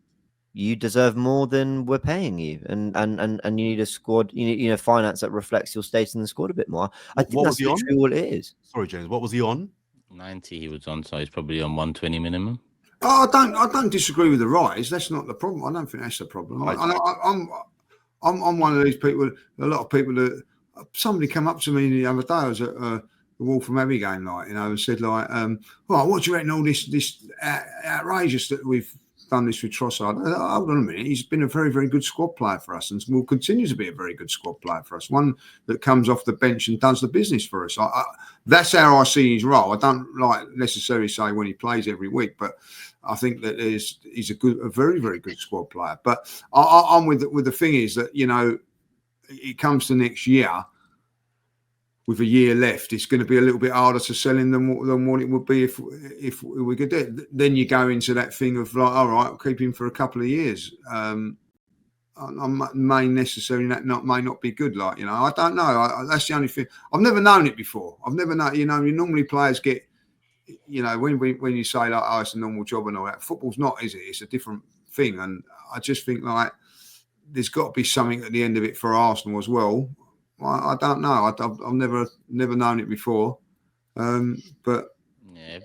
you deserve more than we're paying you, and you need a squad, you know, finance that reflects your status in the squad a bit more. I think What was that's he on? literally all it is. Sorry, James. What was he on? 90 he was on, so he's probably on 120 minimum. Oh, I don't disagree with the rise. That's not the problem. I don't think that's the problem. I'm one of these people. A lot of people that somebody came up to me the other day. I was at the Waltham Abbey game, like, you know, and said like, "Well, what do you reckon all this outrageous that we've done this with Trossard?" Hold on a minute. He's been a very, very good squad player for us, and will continue to be a very good squad player for us. One that comes off the bench and does the business for us. That's how I see his role. I don't like necessarily say when he plays every week, but I think that he's a very, very good squad player. But I'm with the thing is that, you know, it comes to next year with a year left, it's going to be a little bit harder to sell him than what it would be if we could do it. Then you go into that thing of like, all right, I'll keep him for a couple of years. May not be good. Like, you know, I don't know. That's the only thing. I've never known it before. I've never known. You know, normally players get. You know, when you say like, oh, it's a normal job and all that, football's not, is it? It's a different thing. And I just think like there's got to be something at the end of it for Arsenal as well. I don't know. I've never known it before. But Yeah,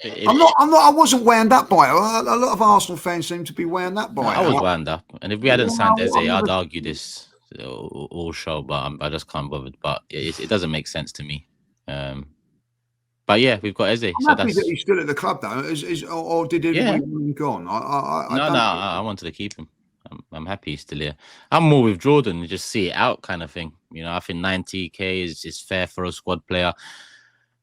I wasn't wound up by it. A lot of Arsenal fans seem to be wound up by it. I was wound up, and if we hadn't signed Eze, I'm I'd never- argue this all show, but I just can't bother. But it doesn't make sense to me. But yeah, we've got Eze. I'm So happy that's that he's still at the club though. Or did everybody want him gone? I wanted to keep him. I'm happy he's still here. I'm more with Jordan and just see it out kind of thing. You know, I think 90k is fair for a squad player.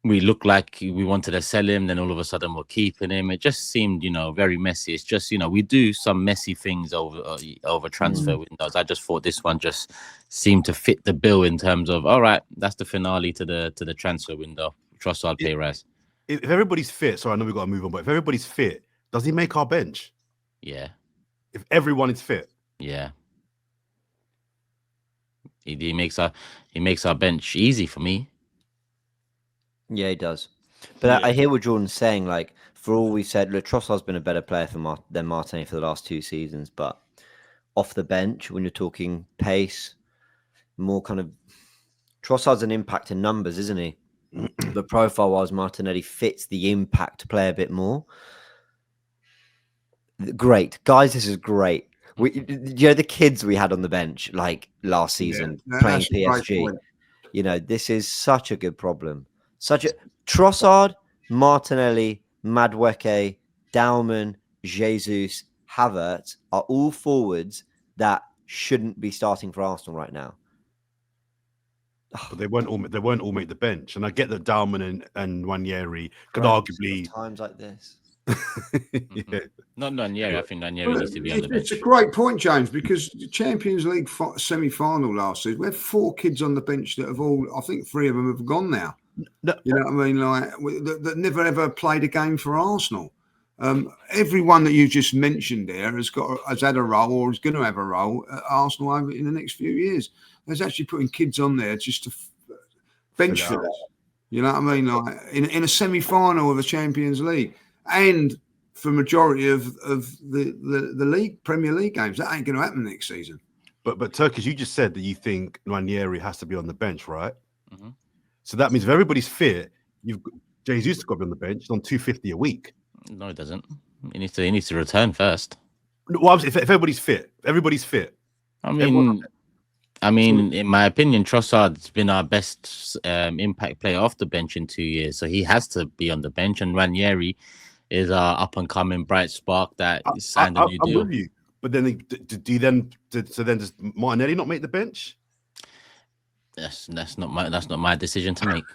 We look like we wanted to sell him, then all of a sudden we're keeping him. It just seemed, you know, very messy. It's just, you know, we do some messy things over transfer windows. I just thought this one just seemed to fit the bill in terms of, all right, that's the finale to the transfer window. Trossard pay rise. If everybody's fit, sorry, I know we've got to move on, but if everybody's fit, does he make our bench? Yeah. If everyone is fit. Yeah. He makes our bench easy for me. Yeah, he does. But I hear what Jordan's saying. Like, for all we said, look, Trossard's been a better player than Martinelli for the last 2 seasons. But off the bench, when you're talking pace, more kind of Trossard's an impact in numbers, isn't he? The profile-wise, Martinelli fits the impact play a bit more. Great, guys, this is great. You know, the kids we had on the bench like last season playing PSG. You know, this is such a good problem. Trossard, Martinelli, Madueke, Dauman, Jesus, Havertz are all forwards that shouldn't be starting for Arsenal right now. But they won't all make the bench. And I get that Dauman and Nwaneri could arguably times like this. Yeah. Not Nwaneri. I think Nwaneri needs to be on the bench. It's a great point, James, because the Champions League semi-final last season, we had 4 kids on the bench that have all, I think 3 of them have gone now. No. You know what I mean? Like that never ever played a game for Arsenal. Everyone that you just mentioned there has had a role or is going to have a role at Arsenal over in the next few years. There's actually putting kids on there just to bench for that. You know what I mean? Like in a semi-final of the Champions League and for majority of the league Premier League games, that ain't going to happen next season. But Turkish, you just said that you think Nwaneri has to be on the bench, right? Mm-hmm. So that means if everybody's fit, Jesus to go on the bench. He's on 250 a week. No, he doesn't. He needs to return first. Well, if everybody's fit, I mean, in my opinion, Trossard's been our best impact player off the bench in 2 years, so he has to be on the bench. And Nwaneri is our up and coming bright spark that signed a new deal. I'm with you, but then does Martinelli not make the bench? That's not my decision to make.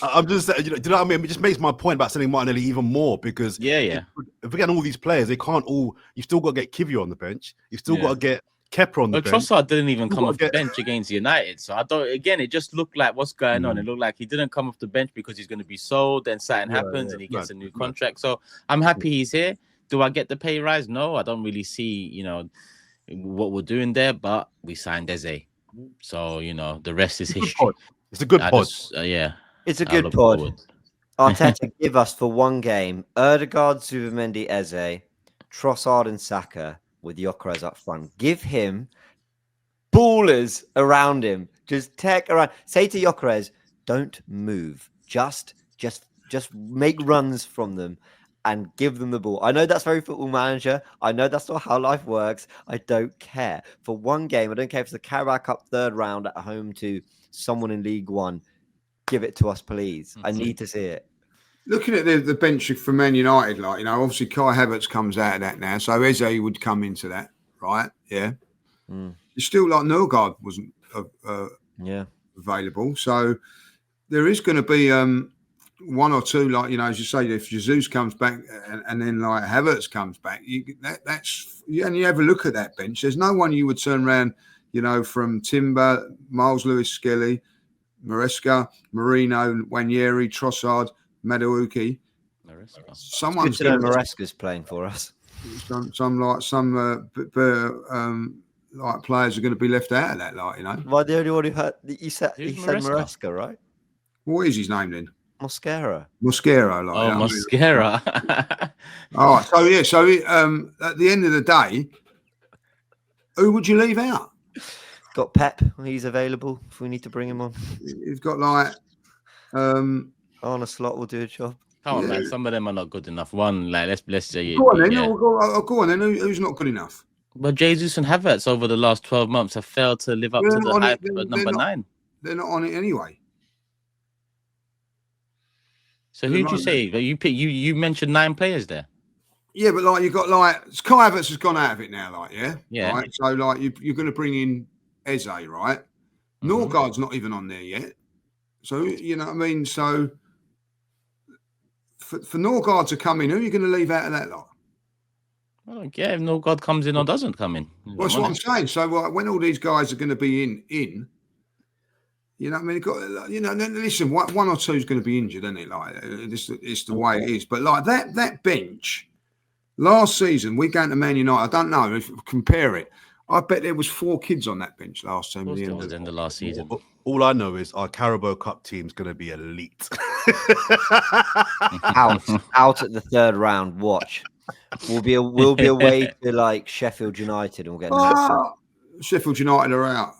I'm just saying, do you know what I mean? It just makes my point about selling Martinelli even more because if we get all these players, they can't all. You still got to get Kivio on the bench. You still got to get Kepa on the bench. Trossard didn't even come off the bench against United, so I don't. Again, it just looked like what's going on. It looked like he didn't come off the bench because he's going to be sold. Then something happens and he gets a new contract. So I'm happy he's here. Do I get the pay rise? No, I don't really see what we're doing there. But we signed Eze. So, the rest is history. It's a good pod. It's a good pod. Arteta, give us for one game Erdegaard, Zubimendi, Eze, Trossard and Saka with Gyökeres up front. Give him ballers around him. Just tech around. Say to Gyökeres, don't move. Just make runs from them and give them the ball. I know that's very Football Manager. I know that's not how life works. I don't care. For one game, I don't care if it's the Carabao Cup third round at home to someone in League One. Give it to us, please. I need to see it. Looking at the bench for Man United, like, obviously Kai Havertz comes out of that now, so Eze would come into that, right? Yeah. It's still like Norgard wasn't available, so there is going to be one or two, like, as you say, if Jesus comes back and then like Havertz comes back, that's and you have a look at that bench. There's no one you would turn around, from Timber, Miles Lewis-Skelly, Maresca, Marino, Wanyeri, Trossard, Madueke. Someone's good to know Maresca's playing for us. Some players are going to be left out of that, Well, the only one who had he said Maresca, right? What is his name then? Mosquera. Mosquera. All right. So at the end of the day, who would you leave out? Got Pep. He's available if we need to bring him on. You've got like Arne Slot will do a job. Come on, man. Some of them are not good enough. One, like let's say. Go on then. Yeah. Go on then. Who's not good enough? Well, Jesus and Havertz over the last 12 months have failed to live up to the hype of number 9. They're not on it anyway. So who'd you say? You mentioned 9 players there. Yeah, but like you got like Kai Havertz has gone out of it now, yeah. Right? So like you're going to bring in Eze, right? Norgard's not even on there yet. So you know what I mean. So for Norgard to come in, who are you going to leave out of that lot? I don't care if Norgard comes in or doesn't come in. Well, that's what I'm saying. So when all these guys are going to be in, you know what I mean? Listen, one or two is going to be injured, isn't it? Like it's the way it is. But like that bench last season, we going to Man United. I don't know if compare it. I bet there was 4 kids on that bench last time. It was in the last season. All I know is our Carabao Cup team's going to be elite. out at the third round. Watch. We'll be away to like Sheffield United, and we'll get Sheffield United are out.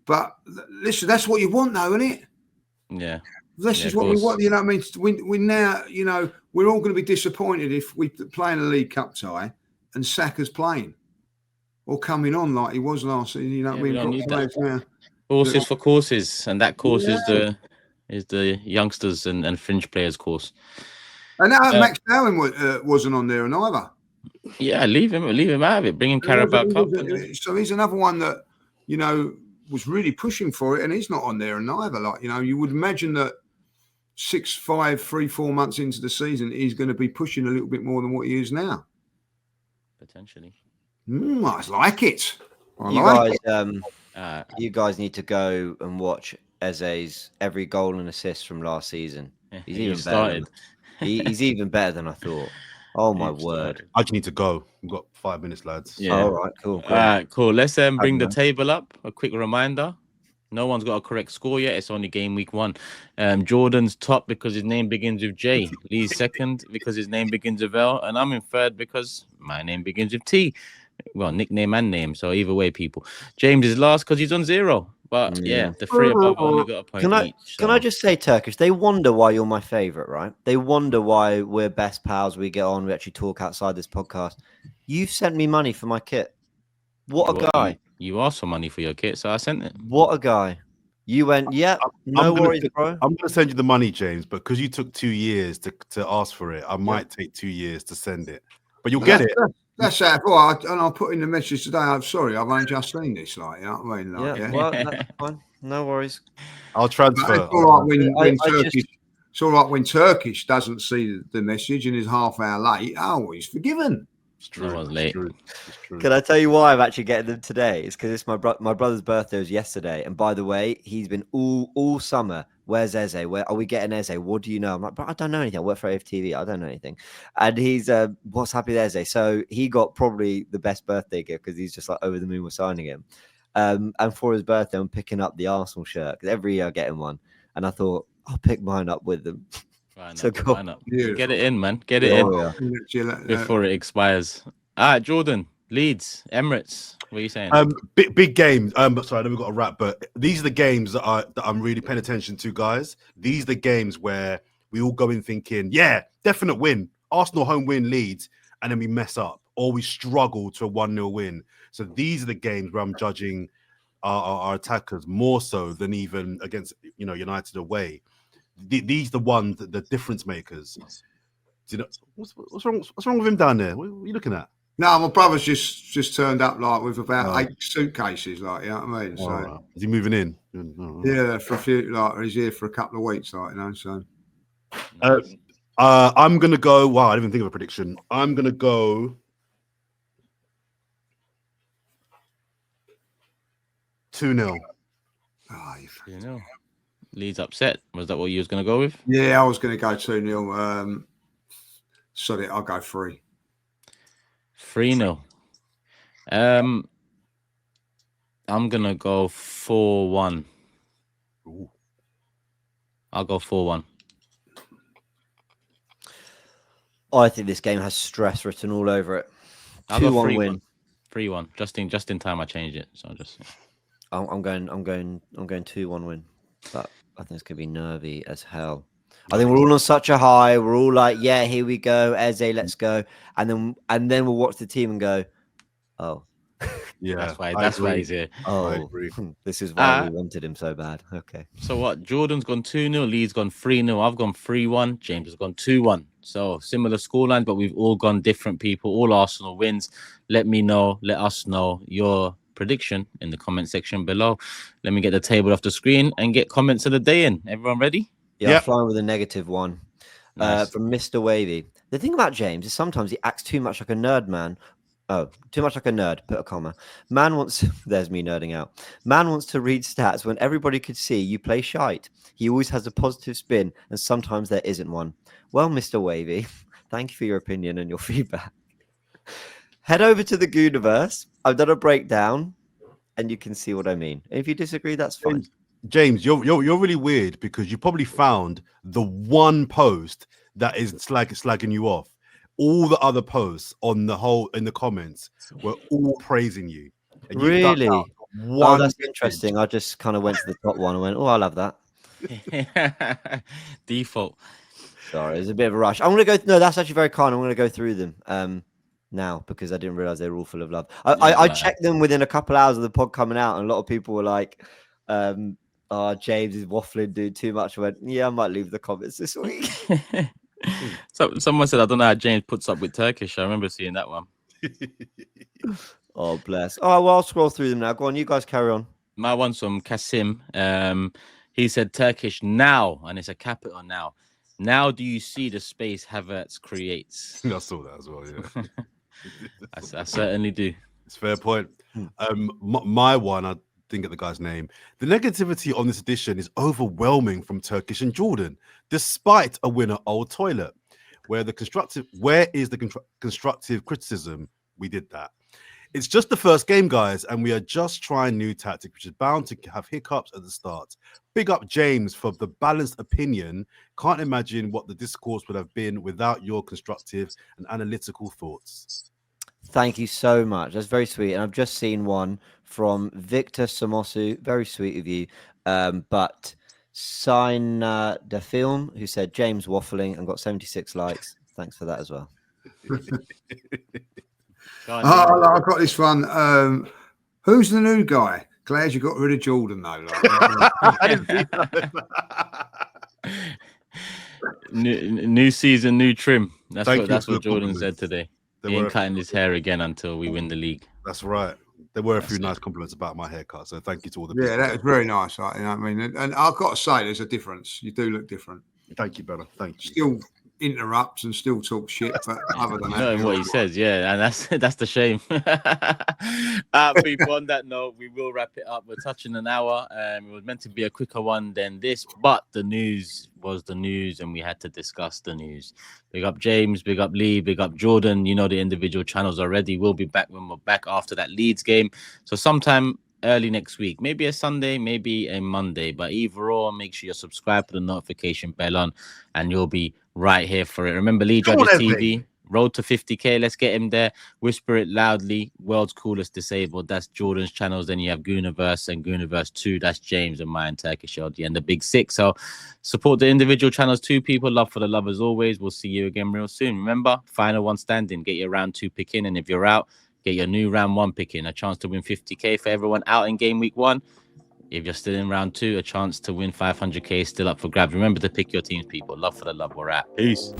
But listen, that's what you want, though, isn't it? Yeah. This is what we want. You know what I mean? We now, we're all going to be disappointed if we play in a League Cup tie and Saka's playing or coming on like he was last season. You know what I mean? We don't need that. Courses for courses, and that course is the youngsters and fringe players course. And now Max Darwin wasn't on there either. Yeah, leave him out of it. Bring him Carabao Cup. So he's another one that was really pushing for it, and he's not on there either. Like you would imagine that 6, 5, 3, 4 months into the season, he's going to be pushing a little bit more than what he is now. Potentially. I like it. You guys need to go and watch Eze's every goal and assist from last season. He's even started. He's even better than I thought. Oh my word! I just need to go. We've got 5 minutes, lads. Yeah. All right, cool. All right, cool. Let's bring the table up. A quick reminder: no one's got a correct score yet. It's only game week 1. Jordan's top because his name begins with J. Lee's second because his name begins with L, and I'm in third because my name begins with T. Well, nickname and name. So either way, people. James is last because he's on 0. But the 3 above only got a point each. Can I just say, Turkish? They wonder why you're my favorite, right? They wonder why we're best pals. We get on. We actually talk outside this podcast. You've sent me money for my kit. What a guy! You asked for money for your kit, so I sent it. What a guy! You went, no worries, bro. I'm going to send you the money, James, but because you took 2 years to ask for it, I might take 2 years to send it. But you'll get it. That's how. And I'll put in the message today. I'm sorry, I've only just seen this. Like, you know what I mean? Like, well, that's fine. No worries. I'll transfer. It's all right it's all right when Turkish doesn't see the message and is half hour late. Oh, he's forgiven. It's true. I was late. It's true. Can I tell you why I'm actually getting them today? It's because it's my brother's birthday was yesterday, and by the way, he's been all summer. Where's Eze? Where are we getting Eze? What do you know? I'm like, bro, I don't know anything. I work for AFTV. I don't know anything. And he's what's happening with Eze? So he got probably the best birthday gift because he's just like over the moon with signing him. And for his birthday, I'm picking up the Arsenal shirt because every year I get him one. And I thought I'll pick mine up with them. Why not? So go. Why not? Beautiful. Get it in, man. Get it Yeah. in before it expires. All right, Jordan, Leeds, Emirates. What are you saying? Big games. Sorry, I know we've got a wrap, but these are the games that I'm really paying attention to, guys. These are the games where we all go in thinking, yeah, definite win. Arsenal home win, Leeds, and then we mess up or we struggle to a 1-0 win. So these are the games where I'm judging our attackers more so than even against United away. These are the ones that the difference makers. Do you know what's wrong? What's wrong with him down there? What are you looking at? No, my brother's just turned up like with about 8 suitcases, like, you know what I mean? So Right. Is he moving in? yeah, for a few, like he's here for a couple of weeks, like, you know. So I'm gonna go. Wow, I didn't even think of a prediction. I'm gonna go 2-0. You know, Leeds upset. Was that what you was gonna go with? Yeah, I was going to go 2-0. Sorry, I'll go 3. 3-0. I'm gonna go 4-1. Ooh. I'll go 4-1. I think this game has stress written all over it. I'll go 2-1 3-1. win. 3-1. Just in time I changed it. So just I'm going 2-1 win. But I think it's gonna be nervy as hell. I think we're all on such a high. We're all like, yeah, here we go, Eze, let's go. And then we'll watch the team and go, oh, Yeah, that's why he's here. oh, this is why we wanted him so bad. Okay. So what? Jordan's gone 2-0, Lee's gone 3-0, I've gone 3-1, James has gone 2-1. So similar scoreline, but we've all gone different people. All Arsenal wins. Let us know your prediction in the comment section below. Let me get the table off the screen and get comments of the day in. Everyone ready? Yeah, Yep. I'm flying with a -1 Nice. from Mr. Wavy. The thing about James is sometimes he acts too much like a nerd, man. Oh, too much like a nerd. Put a comma. Man wants. There's me nerding out. Man wants to read stats when everybody could see you play shite. He always has a positive spin, and sometimes there isn't one. Well, Mr. Wavy, thank you for your opinion and your feedback. Head over to the Gooniverse. I've done a breakdown, and you can see what I mean. If you disagree, that's fine. James, you're really weird because you probably found the one post that is slagging you off. All the other posts in the comments were all praising you. And you dug Really? out Oh, one that's message. interesting. I just kind of went to the top one and went, oh, I love that. Default. Sorry, it's a bit of a rush. I'm going to go. No, that's actually very kind. I'm going to go through them now because I didn't realize they were all full of love. I checked them within a couple hours of the pod coming out, and a lot of people were like, oh, James is waffling, dude, too much. I went, yeah, I might leave the comments this week. So someone said, I don't know how James puts up with Turkish. I remember seeing that one. Oh, bless. Oh, well, I'll scroll through them now. Go on, you guys carry on. My one's from Kasim. He said Turkish now, and it's a capital now. Now do you see the space Havertz creates? I saw that as well, yeah. I certainly do. It's a fair point. My one, I didn't get the guy's name. The negativity on this edition is overwhelming from Turkish and Jordan, despite a winner Old Toilet. Where is the constructive criticism? We did that. It's just the first game, guys, and we are just trying new tactics, which is bound to have hiccups at the start. Big up James for the balanced opinion. Can't imagine what the discourse would have been without your constructive and analytical thoughts. Thank you so much. That's very sweet. And I've just seen one from Victor Samosu. Very sweet of you. But Sign the Film, who said James waffling and got 76 likes. Thanks for that as well. I've got this one. Who's the new guy? Glad you got rid of Jordan, though. I didn't see that. New season, new trim. That's Thank you what for the Jordan compliment. said today. There He ain't were- cutting his hair again until we win the league. That's right. There were a few nice compliments about my haircut, so thank you to all the people. Yeah, that was very nice. Like, you know what I mean? And I've got to say, there's a difference. You do look different. Thank you, brother. Thank you. Still interrupts and still talk shit, but other than that, Knowing what he says, yeah, and that's the shame. People, on that note, we will wrap it up. We're touching an hour. It was meant to be a quicker one than this, but the news was the news, and we had to discuss the news. Big up James, big up Lee, big up Jordan. You know the individual channels already. We'll be back when we're back after that Leeds game. So sometime early next week. Maybe a Sunday, maybe a Monday. But either or, make sure you're subscribed, put the notification bell on, and you'll be right here for it. Remember, Lee Come Judges on, Eze. TV. Road to 50k. Let's get him there. Whisper it loudly. World's coolest disabled. That's Jordan's channels. Then you have Gooniverse and Gooniverse 2. That's James and mine, Turkish LD, and the Big Six. So support the individual channels too, people. Love for the love as always. We'll see you again real soon. Remember, final one standing. Get your round 2 pick in. And if you're out, get your new round 1 pick in. A chance to win 50k for everyone out in game week 1. If you're still in round 2, a chance to win 500k still up for grabs. Remember to pick your teams, people. Love for the love. We're at. Peace.